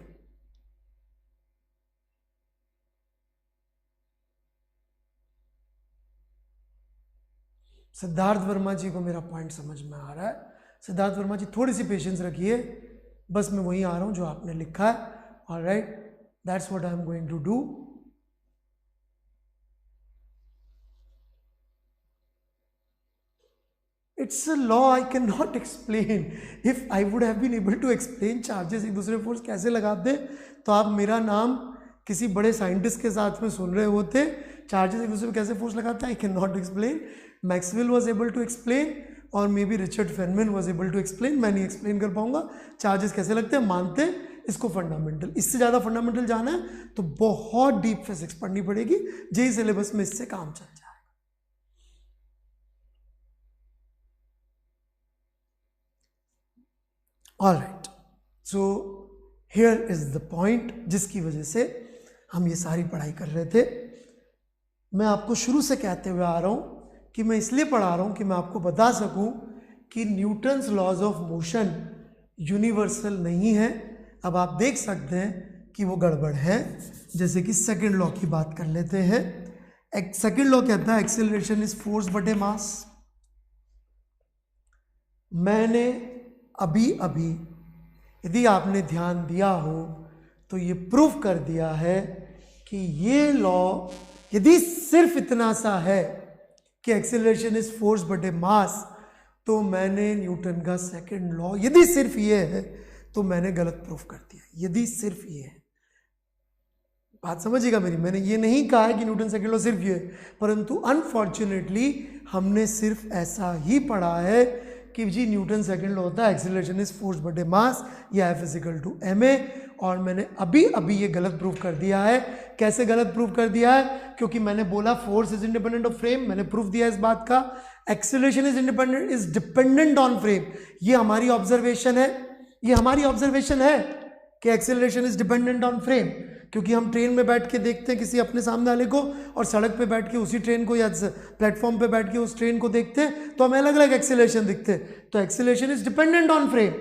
Siddharth Verma ji को मेरा पॉइंट समझ में आ रहा है। सिद्धार्थ वर्मा जी थोड़ी सी पेशेंस रखिए, बस मैं वहीं आ रहा हूं जो आपने लिखा है। Alright, that's what I am going to do. It's a law I can not explain. If I would have been able to explain charges एक दूसरे फोर्स कैसे लगाते, तो आप मेरा नाम किसी बड़े साइंटिस्ट के साथ में सुन रहे होते. चार्जेस एक दूसरे पे कैसे फोर्स लगाते हैं, I can not explain. Maxwell was able to explain, और maybe Richard Feynman was able to explain. मैं नहीं एक्सप्लेन कर पाऊंगा चार्जेस कैसे लगते हैं. मानते हैं इसको फंडामेंटल. इससे ज़्यादा फंडामेंटल जाना है तो बहुत डीप फिजिक्स पढ़नी पड़ेगी. जेई सिलेबस में इससे काम चल जाए. All right, so here is the point जिसकी वजह से हम ये सारी पढ़ाई कर रहे थे. मैं आपको शुरू से कहते हुए आ रहा हूँ कि मैं इसलिए पढ़ा रहा हूँ कि मैं आपको बता सकूँ कि Newton's laws of motion universal नहीं है. अब आप देख सकते हैं कि वो गड़बड़ है. जैसे कि सेकंड लॉ की बात कर लेते हैं. सेकंड लॉ कहता है एक्सेलरेशन इज फोर्स बटे मास. मैंने अभी अभी, यदि आपने ध्यान दिया हो तो ये प्रूफ कर दिया है कि ये लॉ यदि सिर्फ इतना सा है कि एक्सेलरेशन इज फोर्स बटे मास, तो मैंने न्यूटन का सेकंड लॉ यदि सिर्फ ये है तो मैंने गलत प्रूफ कर दिया. यदि सिर्फ ये है, बात समझिएगा मेरी. मैंने ये नहीं कहा है कि न्यूटन सेकंड लॉ सिर्फ ये है, परंतु अनफॉर्चुनेटली हमने सिर्फ ऐसा ही पढ़ा है कि जी न्यूटन सेकंड लॉ होता है एक्सेलरेशन इज फोर्स बटे मास या F इजिकल टू ma. और मैंने अभी अभी ये गलत प्रूफ कर दिया है. कैसे गलत प्रूफ कर दिया है? क्योंकि मैंने बोला force is independent of frame. मैंने प्रूफ दिया इस बात का. Acceleration is dependent on frame. ये हमारी ऑब्जर्वेशन है. ये हमारी ऑब्जर्वेशन है कि acceleration is dependent on frame. क्योंकि हम ट्रेन में बैठ के देखते हैं किसी अपने सामने वाले को, और सड़क पे बैठ के उसी ट्रेन को या प्लेटफॉर्म पे बैठ के उस ट्रेन को देखते हैं, तो हमें अलग अलग एक्सेलरेशन दिखते हैं. तो acceleration is dependent on frame.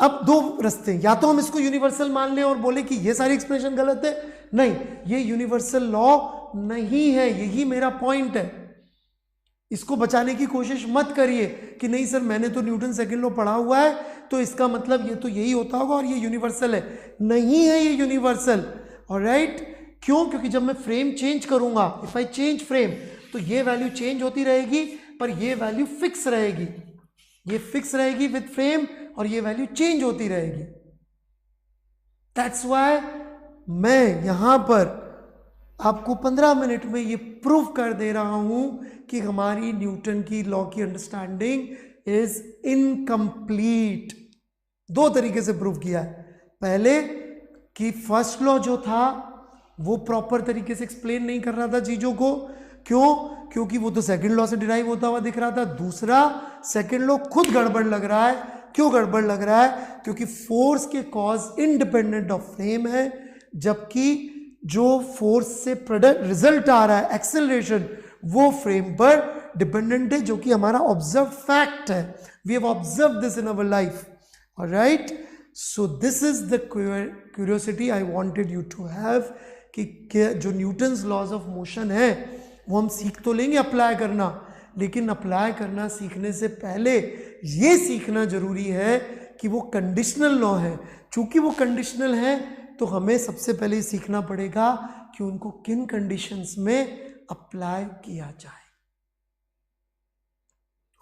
अब दो रास्ते, या तो हम इसको यूनिवर्सल मान लें और बोले कि ये सारी एक्सप्रेशन गलत है. नहीं, ये यूनिवर्सल लॉ नहीं है. यही मेरा पॉइंट है. इसको बचाने की कोशिश मत करिए कि नहीं सर मैंने तो न्यूटन सेकंड लॉ पढ़ा हुआ है तो इसका मतलब ये तो यही होता होगा और ये यूनिवर्सल है. नहीं है ये यूनिवर्सल. ऑलराइट, क्यों? क्योंकि जब मैं फ्रेम चेंज करूंगा, इफ आई चेंज फ्रेम, तो ये वैल्यू चेंज होती रहेगी, पर ये वैल्यू फिक्स रहेगी. ये फिक्स रहेगी विद फ्रेम, और ये वैल्यू चेंज होती रहेगी. दैट्स व्हाई मैं यहां पर आपको 15 मिनट में ये प्रूफ कर दे रहा हूं कि हमारी न्यूटन की लॉ की अंडरस्टैंडिंग इज इनकम्प्लीट. दो तरीके से प्रूफ किया है. पहले कि फर्स्ट लॉ जो था वो प्रॉपर तरीके से एक्सप्लेन नहीं कर रहा था चीजों को. क्यों? क्योंकि वो तो सेकंड लॉ से डिराइव होता हुआ दिख रहा था. दूसरा, सेकंड लॉ खुद गड़बड़ लग रहा है. क्यों गड़बड़ लग रहा है? क्योंकि फोर्स के कॉज इंडिपेंडेंट ऑफ फ्रेम है, जबकि जो फोर्स से प्रोडक्ट रिजल्ट आ रहा है एक्सेलरेशन, वो फ्रेम पर डिपेंडेंट है, जो कि हमारा ऑब्जर्व फैक्ट है. We have observe this in our life. Alright, so this is the curiosity I wanted you to have कि जो न्यूटन्स लॉज ऑफ मोशन है वो हम सीख तो लेंगे अप्लाई करना, लेकिन अप्लाई करना सीखने से पहले ये सीखना जरूरी है कि वो कंडीशनल लॉ है. चूंकि वो कंडीशनल है तो हमें सबसे पहले सीखना पड़ेगा कि उनको किन कंडीशंस में अप्लाई किया जाए.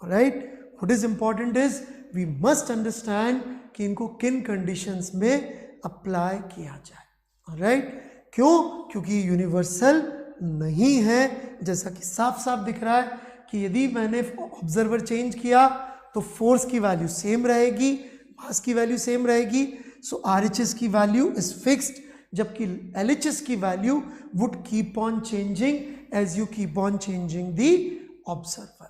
Alright, what is important is we must understand कि इनको किन कंडीशंस में अप्लाई किया जाए. ऑलराइट, क्यों? क्योंकि यूनिवर्सल नहीं है. जैसा कि साफ साफ दिख रहा है कि यदि मैंने ऑब्जर्वर चेंज किया तो फोर्स की वैल्यू सेम रहेगी, मास की वैल्यू सेम रहेगी. सो RHS की वैल्यू इज फिक्स्ड, जबकि LHS की value would keep on changing as you keep on changing the observer.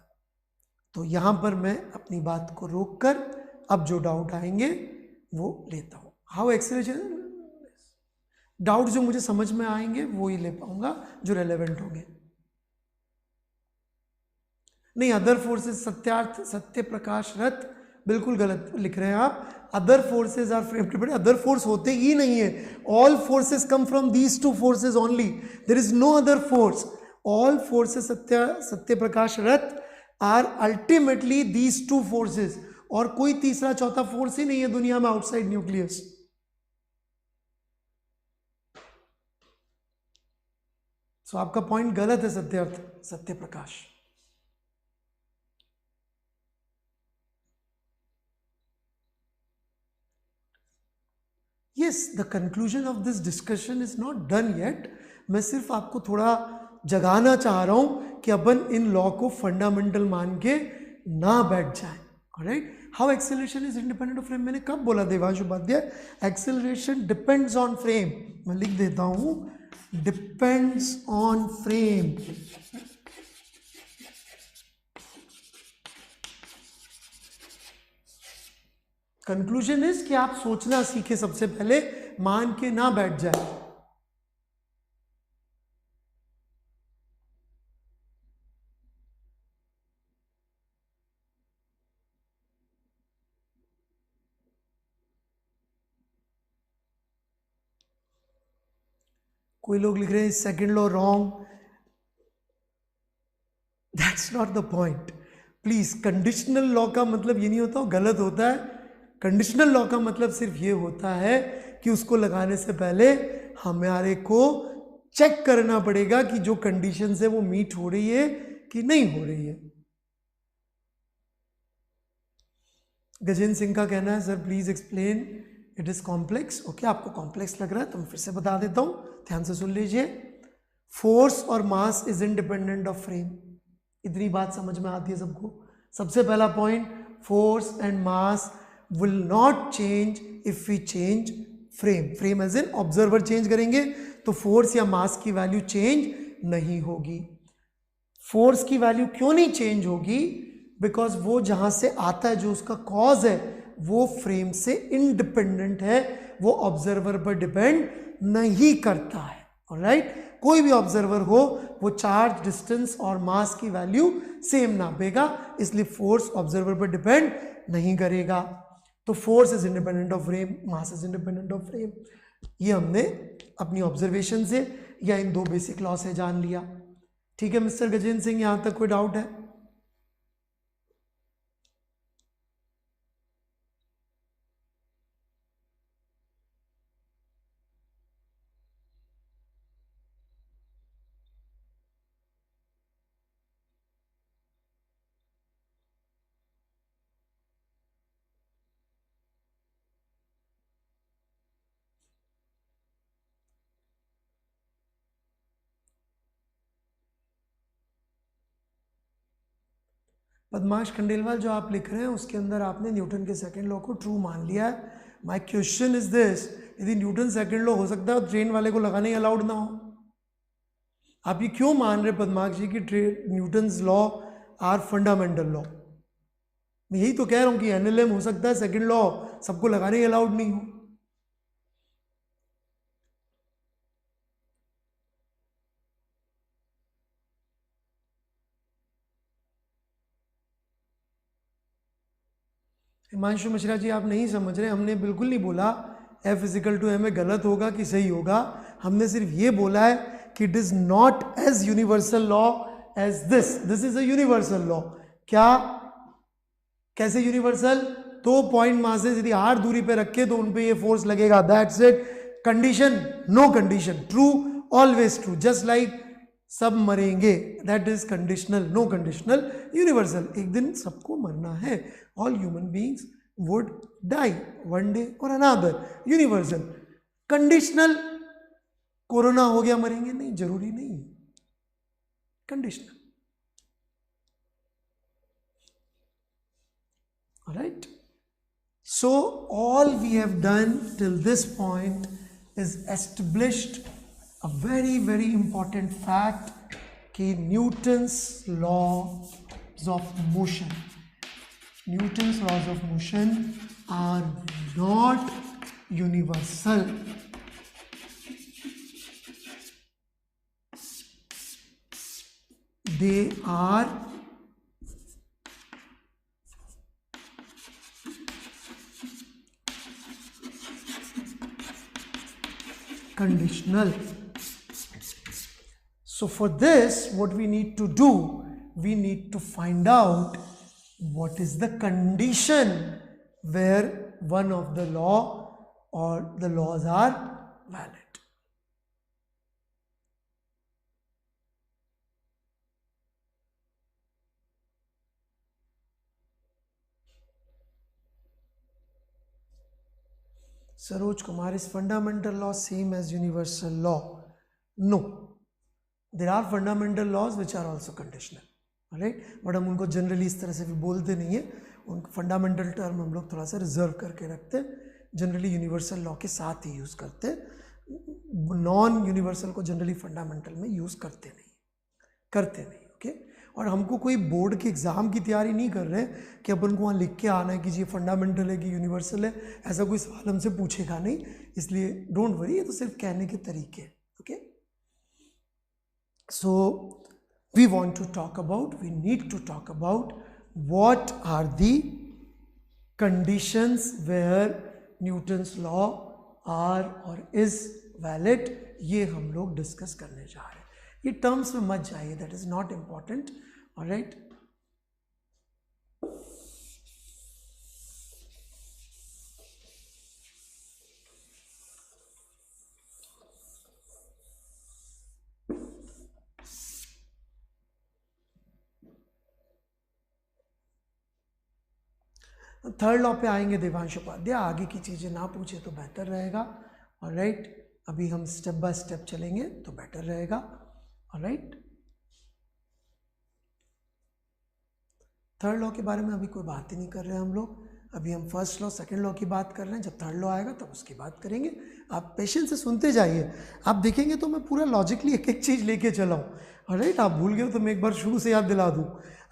तो यहां पर मैं अपनी बात को रोककर अब जो डाउट आएंगे वो लेता हूं. हाउ एक्सेलरेशन डाउट जो मुझे समझ में आएंगे वो ही ले पाऊंगा जो रेलेवेंट होंगे. नहीं, अदर फोर्सेस सत्यार्थ सत्य प्रकाश रथ बिल्कुल गलत लिख रहे हैं आप. Other forces are frame dependent. Other force होते ही नहीं है. All forces come from these two forces only. There is no other force. All forces Satya Prakash Rath are ultimately these two forces, और कोई तीसरा चौथा फोर्स ही नहीं है दुनिया में आउटसाइड न्यूक्लियस. सो आपका पॉइंट गलत है Satya Prakash. This the conclusion of this discussion is not done yet. मैं सिर्फ आपको थोड़ा जगाना चाह रहा हूं कि अपन इन लॉ को फंडामेंटल मान के ना बैठ जाए. Alright, how acceleration is independent of frame. मैंने कब बोला Devansh Upadhyay? Acceleration depends on frame. मैं लिख देता हूं, depends on frame. Conclusion is कि आप सोचना सीखे, सबसे पहले मान के ना बैठ जाए. कोई लोग लिख रहे हैं second law wrong. That's not the point. Please, conditional law का मतलब ये नहीं होता वो गलत होता है. कंडीशनल लॉ का मतलब सिर्फ ये होता है कि उसको लगाने से पहले हमारे को चेक करना पड़ेगा कि जो कंडीशन है वो मीट हो रही है कि नहीं हो रही है. गजेंद्र सिंह का कहना है sir please explain, it is complex. Okay, आपको कॉम्प्लेक्स लग रहा है तो मैं फिर से बता देता हूं, ध्यान से सुन लीजिए. फोर्स और mass is independent of frame. इतनी बात समझ में आती है सबको. सबसे पहला point, force and mass will not change if we change frame. Frame as in observer change करेंगे तो फोर्स या मास की वैल्यू चेंज नहीं होगी. फोर्स की वैल्यू क्यों नहीं चेंज होगी? बिकॉज वो जहां से आता है, जो उसका कॉज है, वो फ्रेम से इंडिपेंडेंट है, वो ऑब्जर्वर पर डिपेंड नहीं करता है. ऑलराइट, कोई भी ऑब्जर्वर हो वो चार्ज, डिस्टेंस और मास की वैल्यू सेम नापेगा, इसलिए फोर्स ऑब्जर्वर पर डिपेंड नहीं करेगा. तो force is independent of frame, mass is independent of frame. ये हमने अपनी ऑब्जर्वेशन से या इन दो बेसिक लॉ से जान लिया. ठीक है मिस्टर गजेंद्र सिंह, यहां तक कोई डाउट है? बदमाश खंडेलवाल, जो आप लिख रहे हैं उसके अंदर आपने न्यूटन के सेकंड लॉ को ट्रू मान लिया है. माय क्वेश्चन इज दिस, यदि न्यूटन सेकंड लॉ हो सकता है ट्रेन वाले को लगाने ही अलाउड ना हो. आप ये क्यों मान रहे बदमाश जी कि Newton's law are fundamental law? मैं यही तो कह रहा हूं कि एनएलएम हो सकता है, सेकंड लॉ सबको लगाने ही अलाउड नहीं हो. हिमांशु मिश्रा जी, आप नहीं समझ रहे. हमने बिल्कुल नहीं बोला F इजिकल टू एम गलत होगा कि सही होगा. हमने सिर्फ ये बोला है कि it is not as universal law as this is a universal law. क्या? कैसे यूनिवर्सल? दो पॉइंट मासेस यदि आर दूरी पे रखे तो उन पे ये फोर्स लगेगा, that's it. Condition, no condition, true, always true, just like सब मरेंगे, that is conditional. No conditional, universal. एक दिन सबको मरना है, all human beings would die one day और अनदर. यूनिवर्सल. कंडीशनल, कोरोना हो गया मरेंगे नहीं, जरूरी नहीं. Conditional. Alright, so all we have done till this point is established a very important fact कि Newton's laws of motion are not universal. They are conditional. So for this, what we need to do, we need to find out what is the condition where one of the law or the laws are valid. Saroj Kumar, is fundamental law same as universal law? No, there are fundamental laws which are also conditional, right, but हम उनको generally इस तरह से भी बोलते नहीं है, उन फंडामेंटल टर्म हम लोग थोड़ा सा रिजर्व करके रखते हैं, जनरली यूनिवर्सल लॉ के साथ ही यूज़ करते हैं, नॉन यूनिवर्सल को जनरली फंडामेंटल में यूज़ करते नहीं, ओके। और हमको कोई बोर्ड के एग्ज़ाम की तैयारी नहीं कर रहे हैं कि अपन को वहाँ लिख के आना है कि ये फंडामेंटल है कि यूनिवर्सल है, ऐसा कोई सवाल हमसे पूछेगा नहीं, इसलिए डोंट वरी, ये तो सिर्फ कहने के तरीके हैं, okay. So we need to talk about what are the conditions where Newton's law are or is valid, ये हम लोग डिस्कस करने जा रहे हैं। ये टर्म्स में मत जाइए, that is not important, alright. Third law पे आएंगे देवांश उपाध्याय, आगे की चीज़ें ना पूछे तो बेहतर रहेगा, ऑलराइट। अभी हम स्टेप बाय स्टेप चलेंगे तो बेटर रहेगा, ऑलराइट। थर्ड लॉ के बारे में अभी कोई बात ही नहीं कर रहे हैं हम लोग, अभी हम फर्स्ट लॉ सेकंड लॉ की बात कर रहे हैं, जब थर्ड लॉ आएगा तब उसकी बात करेंगे। आप पेशेंस से सुनते जाइए, आप देखेंगे तो मैं पूरा लॉजिकली एक एक चीज़ लेके चला हूँ, ऑलराइट। आप भूल गए तो मैं एक बार शुरू से याद दिला दूँ।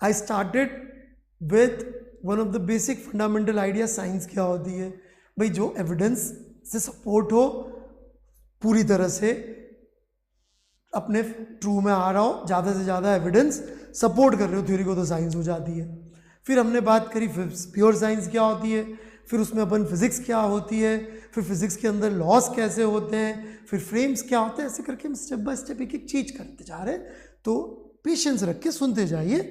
I started with one of the basic fundamental idea, science क्या होती है भाई, जो एविडेंस से सपोर्ट हो, पूरी तरह से अपने ट्रू में आ रहा हो, ज़्यादा से ज़्यादा एविडेंस सपोर्ट कर रहे हो थ्योरी को, तो साइंस हो जाती है। फिर हमने बात करी प्योर साइंस क्या होती है, फिर उसमें अपन फिजिक्स क्या होती है, फिर फिजिक्स के अंदर लॉस कैसे होते हैं, फिर फ्रेम्स क्या होते हैं, ऐसे करके हम स्टेप बाय स्टेप एक एक चीज़ करते जा रहे हैं। तो पेशेंस रख के सुनते जाइए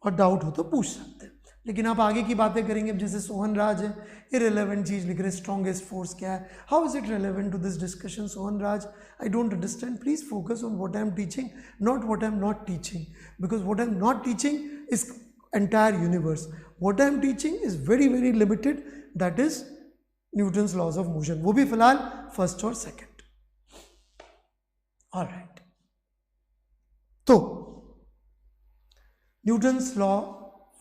और डाउट हो तो पूछ सकते हैं। लेकिन आप आगे की बातें करेंगे, जैसे सोहन राज है, इरेलेवेंट चीज़ लिख रहे हैं, स्ट्रॉन्गेस्ट फोर्स क्या है, how is it relevant to this discussion Sohan Raj, I don't understand, please focus on what I am teaching, not what I am not teaching, because what I am not teaching is entire universe, what I am teaching is very very limited, that is Newton's laws of motion, वो भी फिलहाल first और second, alright. तो Newton's law,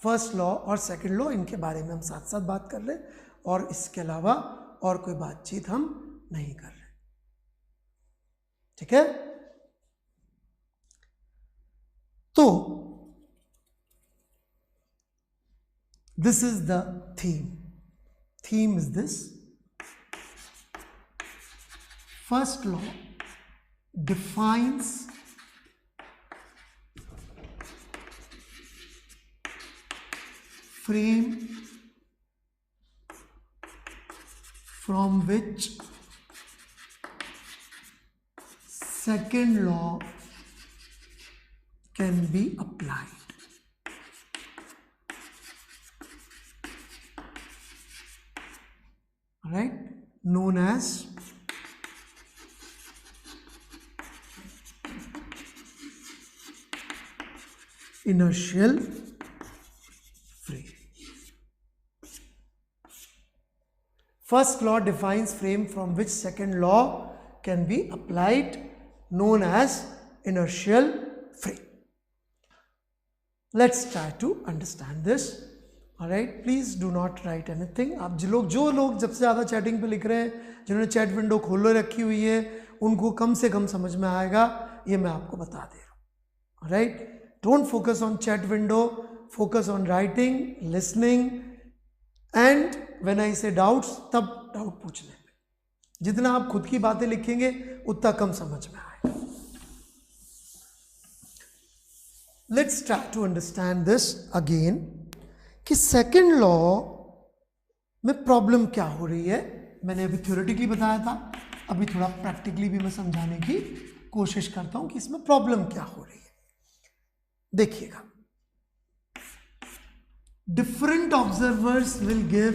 first law और second law, इनके बारे में हम साथ साथ बात कर रहे हैं, और इसके अलावा और कोई बातचीत हम नहीं कर रहे, ठीक है। तो this is the theme is this: first law defines frame from which second law can be applied, right, known as inertial frame. First law defines frame from which second law can be applied, known as inertial frame. Let's try to understand this. Alright, please do not right anything. आप जो लोग सबसे ज़्यादा chatting पे लिख रहे हैं, जिन्होंने चैट विंडो खोलो रखी हुई है, उनको कम से कम समझ में आएगा, ये मैं आपको बता दे रहा हूँ, alright. Don't focus on chat window, focus on writing, listening, and when I से डाउट्स, तब डाउट पूछने में। जितना आप खुद की बातें लिखेंगे उतना कम समझ में आएगा। Let's try to understand this again, कि सेकेंड लॉ में प्रॉब्लम क्या हो रही है। मैंने अभी थ्योरेटिकली बताया था, अभी थोड़ा प्रैक्टिकली भी मैं समझाने की कोशिश करता हूं कि इसमें प्रॉब्लम क्या हो रही है। देखिएगा, different observers will give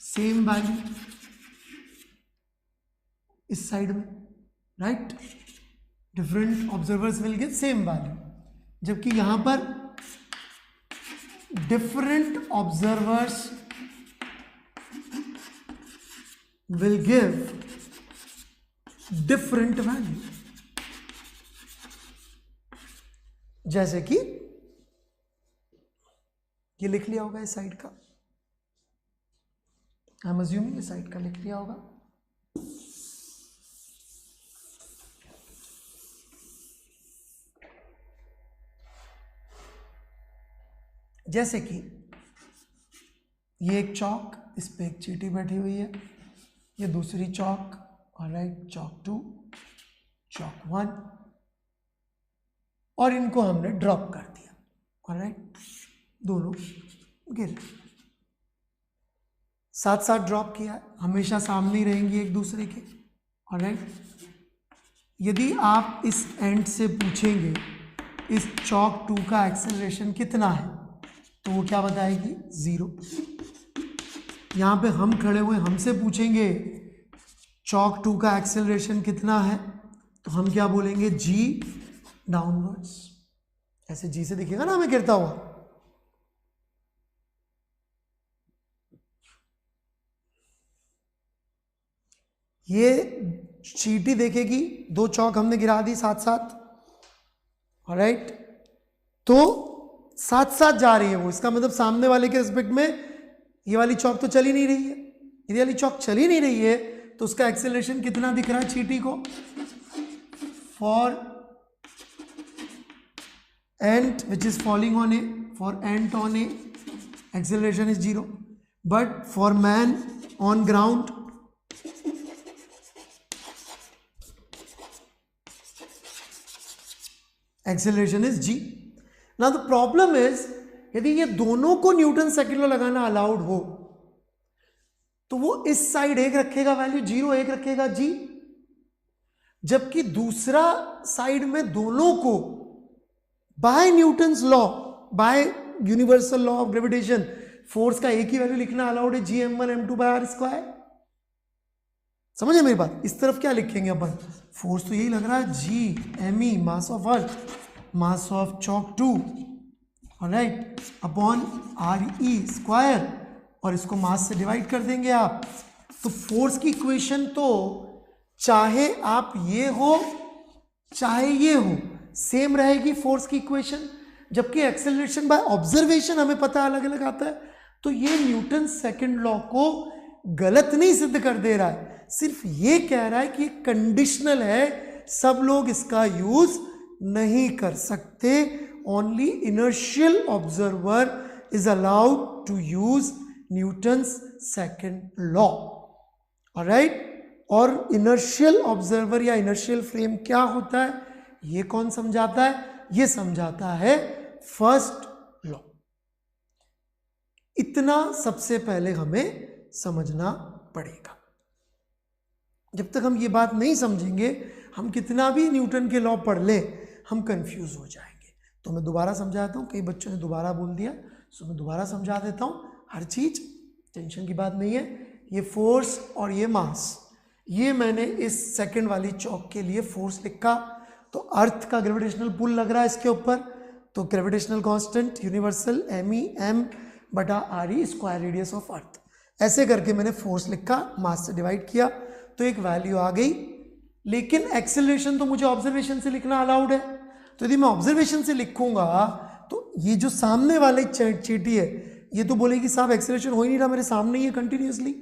same value इस साइड में, right. Different observers will give same value, जबकि यहां पर different observers will give different value. जैसे कि ये लिख लिया होगा इस साइड का, आई एम अज्यूमिंग इस साइड का लिख लिया होगा। जैसे कि ये एक चौक, इस पे एक चींटी बैठी हुई है, ये दूसरी चौक, ऑलराइट, चौक 2, चौक 1, और इनको हमने ड्रॉप कर दिया, ऑलराइट, दोनों गिर साथ साथ ड्रॉप किया, हमेशा सामने ही रहेंगी एक दूसरे के, ऑलराइट। यदि आप इस एंड से पूछेंगे इस चौक 2 का एक्सेलरेशन कितना है, तो वो क्या बताएगी, 0। यहाँ पे हम खड़े हुए हमसे पूछेंगे चौक 2 का एक्सेलरेशन कितना है, तो हम क्या बोलेंगे, g डाउनवर्ड्स, ऐसे g से दिखेगा ना हमें गिरता हुआ। ये चींटी देखेगी, 2 चौक हमने गिरा दी साथ साथ, ऑलराइट, तो साथ साथ जा रही है वो, इसका मतलब सामने वाले के रिस्पेक्ट में ये वाली चौक तो चल ही नहीं रही है। ये वाली चौक चल ही नहीं रही है तो उसका एक्सेलरेशन कितना दिख रहा है चींटी को, for ant which is falling on a, for ant on a acceleration is 0, but for man on ground acceleration is g. Now the problem is, यदि ये दोनों को न्यूटन सेकंड लॉ लगाना अलाउड हो तो वो इस साइड एक रखेगा वैल्यू 0, एक रखेगा g, जबकि दूसरा साइड में दोनों को by Newton's law, by universal law of gravitation, force का एक ही वैल्यू लिखना अलाउड है, gm1m2/r²। समझे मेरी बात? इस तरफ क्या लिखेंगे अपन, फोर्स तो यही लग रहा है, g me mass of earth, mass of chalk 2, alright, upon re², और इसको मास से डिवाइड कर देंगे आप, तो फोर्स की इक्वेशन तो चाहे आप ये हो चाहे ये हो सेम रहेगी फोर्स की इक्वेशन, जबकि एक्सेलरेशन बाय ऑब्जर्वेशन हमें पता अलग अलग आता है। तो ये न्यूटन सेकंड लॉ को गलत नहीं सिद्ध कर दे रहा है, सिर्फ ये कह रहा है कि कंडीशनल है, सब लोग इसका यूज नहीं कर सकते, only inertial observer is allowed to use Newton's second law, alright. और इनर्शियल ऑब्जर्वर या इनर्शियल फ्रेम क्या होता है, ये कौन समझाता है, ये समझाता है फर्स्ट लॉ। इतना सबसे पहले हमें समझना पड़ेगा। जब तक हम ये बात नहीं समझेंगे, हम कितना भी न्यूटन के लॉ पढ़ लें, हम कंफ्यूज हो जाएंगे। तो मैं दोबारा समझाता हूँ, कई बच्चों ने दोबारा बोल दिया, सो मैं दोबारा समझा देता हूँ। हर चीज टेंशन की बात नहीं है। ये फोर्स और ये मास, ये मैंने इस सेकंड वाली चौक के लिए फोर्स लिखा, तो अर्थ का ग्रेविटेशनल पुल लग रहा है इसके ऊपर, तो gravitational constant universal me/m/re² radius of earth, ऐसे करके मैंने फोर्स लिखा, मास से डिवाइड किया, तो एक वैल्यू आ गई। लेकिन एक्सेलरेशन तो मुझे ऑब्जर्वेशन से लिखना अलाउड है, तो यदि मैं ऑब्जर्वेशन से लिखूंगा तो ये जो सामने वाली चींटी है ये तो बोलेगी साहब एक्सेलरेशन हो ही नहीं रहा, मेरे सामने ही है कंटिन्यूसली।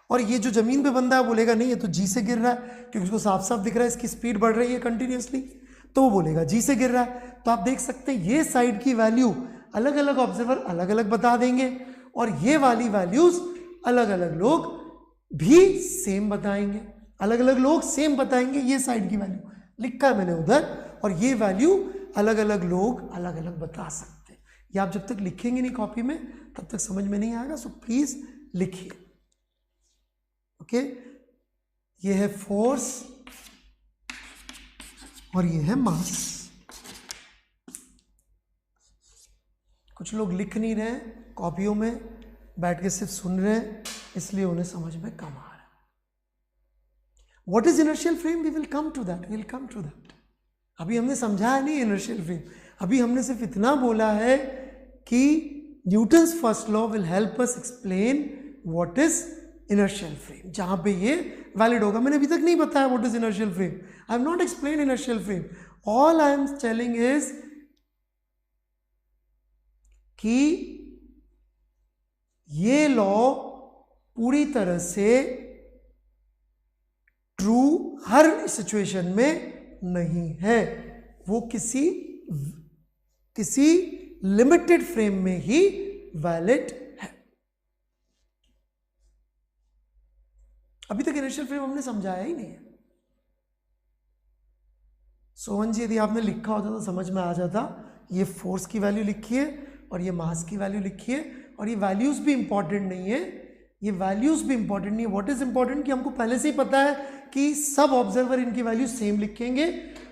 और ये जो जमीन पे बंदा है बोलेगा नहीं, ये तो जी से गिर रहा है, क्योंकि उसको साफ साफ दिख रहा है इसकी स्पीड बढ़ रही है कंटिन्यूसली, तो वो बोलेगा जी से गिर रहा है। तो आप देख सकते हैं ये साइड की वैल्यू अलग अलग ऑब्जर्वर अलग अलग बता देंगे, और ये वाली वैल्यूज अलग अलग लोग भी सेम बताएंगे, अलग अलग लोग सेम बताएंगे। ये साइड की वैल्यू लिखा है मैंने उधर, और ये वैल्यू अलग अलग लोग अलग अलग बता सकते हैं। ये आप जब तक लिखेंगे नहीं कॉपी में तब तक समझ में नहीं आएगा, सो प्लीज लिखिए। ओके, ये है फोर्स और ये है मास। कुछ लोग लिख नहीं रहे हैं कॉपियों में, बैठ के सिर्फ सुन रहे हैं, इसलिए उन्हें समझ में कम आ रहा है। What is inertial frame, we will come to that, अभी हमने समझाया नहीं इनर्शियल फ्रेम, अभी हमने सिर्फ इतना बोला है कि Newton's first law will help us explain what is inertial frame, जहां पे ये वैलिड होगा। मैंने अभी तक नहीं बताया what is inertial frame, I have not explain inertial frame, all I am telling is कि ये लॉ पूरी तरह से ट्रू हर सिचुएशन में नहीं है, वो किसी लिमिटेड फ्रेम में ही वैलिड है। अभी तक इनर्शियल फ्रेम हमने समझाया ही नहीं है। सोहन जी, यदि आपने लिखा होता तो समझ में आ जाता। ये फोर्स की वैल्यू लिखी है और ये मास की वैल्यू लिखी है, और ये वैल्यूज भी इंपॉर्टेंट नहीं है, ये वैल्यूज भी इंपॉर्टेंट नहीं है। व्हाट इज इंपॉर्टेंट कि हमको पहले से ही पता है कि सब ऑब्जर्वर इनकी वैल्यू सेम लिखेंगे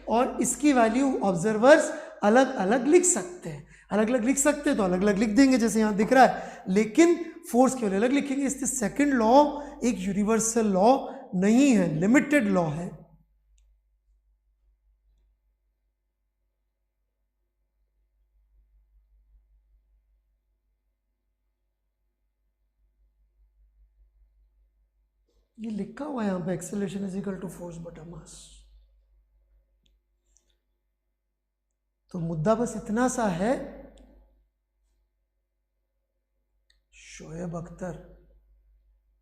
और इसकी वैल्यू ऑब्जर्वर्स अलग अलग लिख सकते हैं। अलग अलग लिख सकते हैं तो अलग अलग लिख देंगे, जैसे यहाँ दिख रहा है, लेकिन फोर्स के अलग लिखेंगे। इससे सेकंड लॉ एक यूनिवर्सल लॉ नहीं है, लिमिटेड लॉ है। ये लिखा हुआ है यहाँ पे, acceleration is equal to force बटा मास। तो मुद्दा बस इतना सा है। Shoaib Akhtar,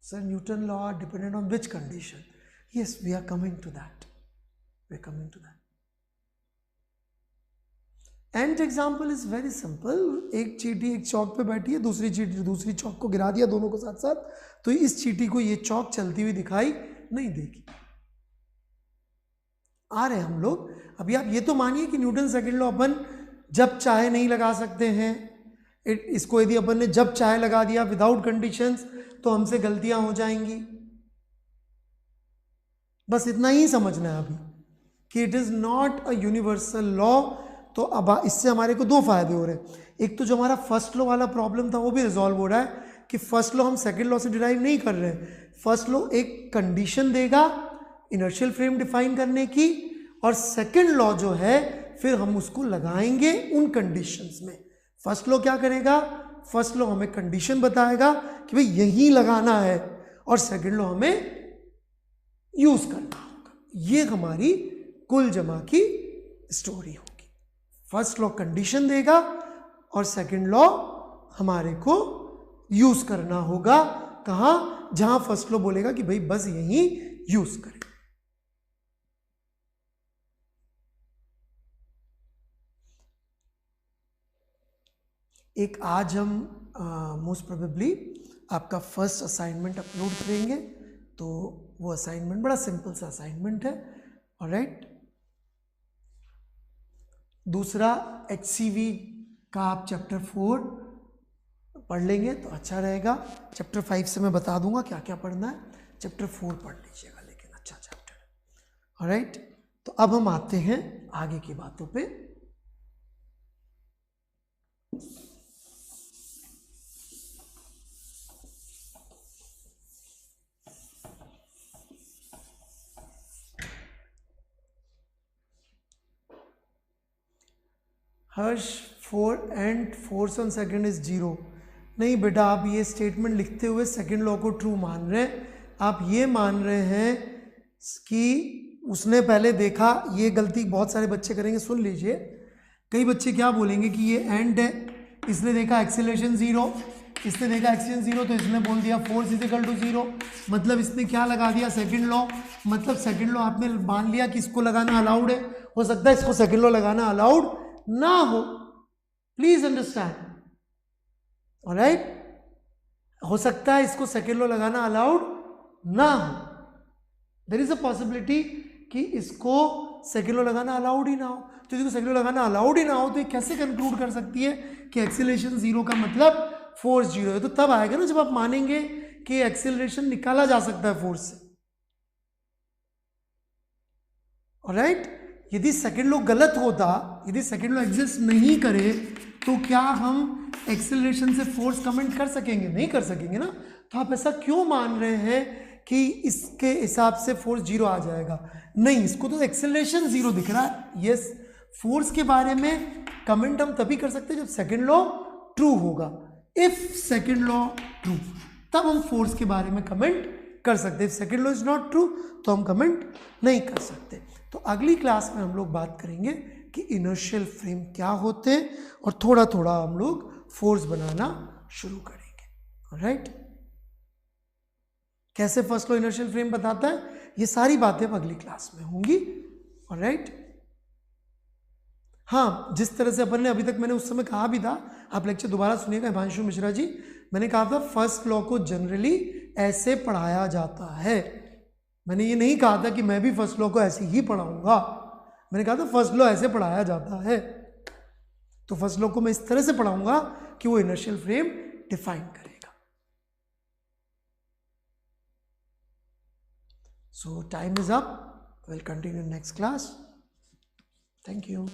sir Newton law are dependent on which condition? Yes, we are coming to that, we are coming to that. And example is very simple. एक चींटी एक चौक पे बैठी है, दूसरी चींटी दूसरी चौक को गिरा दिया, दोनों को साथ साथ, तो इस चींटी को ये चौक चलती हुई दिखाई नहीं देगी। आ रहे हम लोग। अभी आप ये तो मानिए कि न्यूटन सेकंड लॉ अपन जब चाहे नहीं लगा सकते हैं। इसको यदि अपन ने जब चाहे लगा दिया विदाउट कंडीशंस तो हमसे गलतियां हो जाएंगी। बस इतना ही समझना है अभी कि it is not a universal law. तो अब इससे हमारे को दो फायदे हो रहे हैं। एक तो जो हमारा फर्स्ट लॉ वाला प्रॉब्लम था वो भी रिजॉल्व हो रहा है कि फर्स्ट लॉ हम सेकंड लॉ से डिराइव नहीं कर रहे हैं। फर्स्ट लॉ एक कंडीशन देगा इनर्शियल फ्रेम डिफाइन करने की, और सेकंड लॉ जो है फिर हम उसको लगाएंगे उन कंडीशंस में। फर्स्ट लॉ क्या करेगा? फर्स्ट लॉ हमें कंडीशन बताएगा कि भाई यही लगाना है, और सेकंड लॉ हमें यूज करना होगा। ये हमारी कुल जमा की स्टोरी होगी। फर्स्ट लॉ कंडीशन देगा और सेकंड लॉ हमारे को यूज करना होगा। कहां? जहां फर्स्ट लॉ बोलेगा कि भाई बस यही यूज करें। एक आज हम मोस्ट प्रोबेबली आपका फर्स्ट असाइनमेंट अपलोड करेंगे। तो वो असाइनमेंट बड़ा सिंपल सा असाइनमेंट है, ऑलराइट। दूसरा HCV का आप चैप्टर 4 पढ़ लेंगे तो अच्छा रहेगा। चैप्टर 5 से मैं बता दूंगा क्या क्या पढ़ना है। चैप्टर 4 पढ़ लीजिएगा, लेकिन अच्छा चैप्टर है, ऑलराइट। तो अब हम आते हैं आगे की बातों पे। हर्ष 4 and force on second is 0। नहीं बेटा, आप ये स्टेटमेंट लिखते हुए सेकंड लॉ को ट्रू मान रहे हैं। आप ये मान रहे हैं कि उसने पहले देखा। ये गलती बहुत सारे बच्चे करेंगे, सुन लीजिए। कई बच्चे क्या बोलेंगे कि ये एंड है, इसने देखा एक्सेलरेशन 0, इसने देखा एक्सेलरेशन 0 तो इसने बोल दिया फोर्स इज इक्वल टू 0। मतलब इसने क्या लगा दिया? Second law. मतलब सेकंड लॉ आपने मान लिया कि इसको लगाना अलाउड है। हो सकता है इसको सेकंड लॉ लगाना अलाउड ना हो, प्लीज अंडरस्टैंड, ऑलराइट। हो सकता है इसको सेकंड लॉ लगाना अलाउड ना हो। देयर इज अ पॉसिबिलिटी कि इसको सेकंड लॉ लगाना अलाउड ही ना हो। तो इसको सेकंड लॉ लगाना अलाउड ही ना हो तो ये कैसे कंक्लूड कर सकती है कि एक्सेलरेशन 0 का मतलब फोर्स 0 है? तो तब आएगा ना जब आप मानेंगे कि एक्सेलरेशन निकाला जा सकता है फोर्स से, ऑलराइट। यदि सेकंड लॉ गलत होता, यदि सेकंड लॉ एग्जिस्ट नहीं करे, तो क्या हम एक्सेलरेशन से फोर्स कमेंट कर सकेंगे? नहीं कर सकेंगे ना। तो आप ऐसा क्यों मान रहे हैं कि इसके हिसाब से फोर्स 0 आ जाएगा, नहीं, इसको तो एक्सेलरेशन 0 दिख रहा है। यस, फोर्स के बारे में कमेंट हम तभी कर सकते हैं जब सेकंड लॉ ट्रू होगा। इफ सेकंड लॉ ट्रू, तब हम फोर्स के बारे में कमेंट कर सकते हैं। If second law is not true तो हम कमेंट नहीं कर सकते। तो अगली क्लास में हम लोग बात करेंगे कि इनर्शियल फ्रेम क्या होते हैं और थोड़ा थोड़ा हम लोग फोर्स बनाना शुरू करेंगे। ऑलराइट, कैसे फर्स्ट लॉ इनर्शियल फ्रेम बताता है, ये सारी बातें अब अगली क्लास में होंगी। ऑलराइट, हाँ, जिस तरह से अपन ने अभी तक, मैंने उस समय कहा भी था, आप लेक्चर दोबारा सुनिएगा हिमांशु मिश्रा जी, मैंने कहा था फर्स्ट लॉ को जनरली ऐसे पढ़ाया जाता है। मैंने ये नहीं कहा था कि मैं भी फर्स्ट लॉ को ऐसे ही पढ़ाऊंगा, मैंने कहा था फर्स्ट लॉ ऐसे पढ़ाया जाता है। तो फर्स्ट लॉ को मैं इस तरह से पढ़ाऊंगा कि वो इनर्शियल फ्रेम डिफाइन करेगा। So time is up. We'll continue next class. Thank you.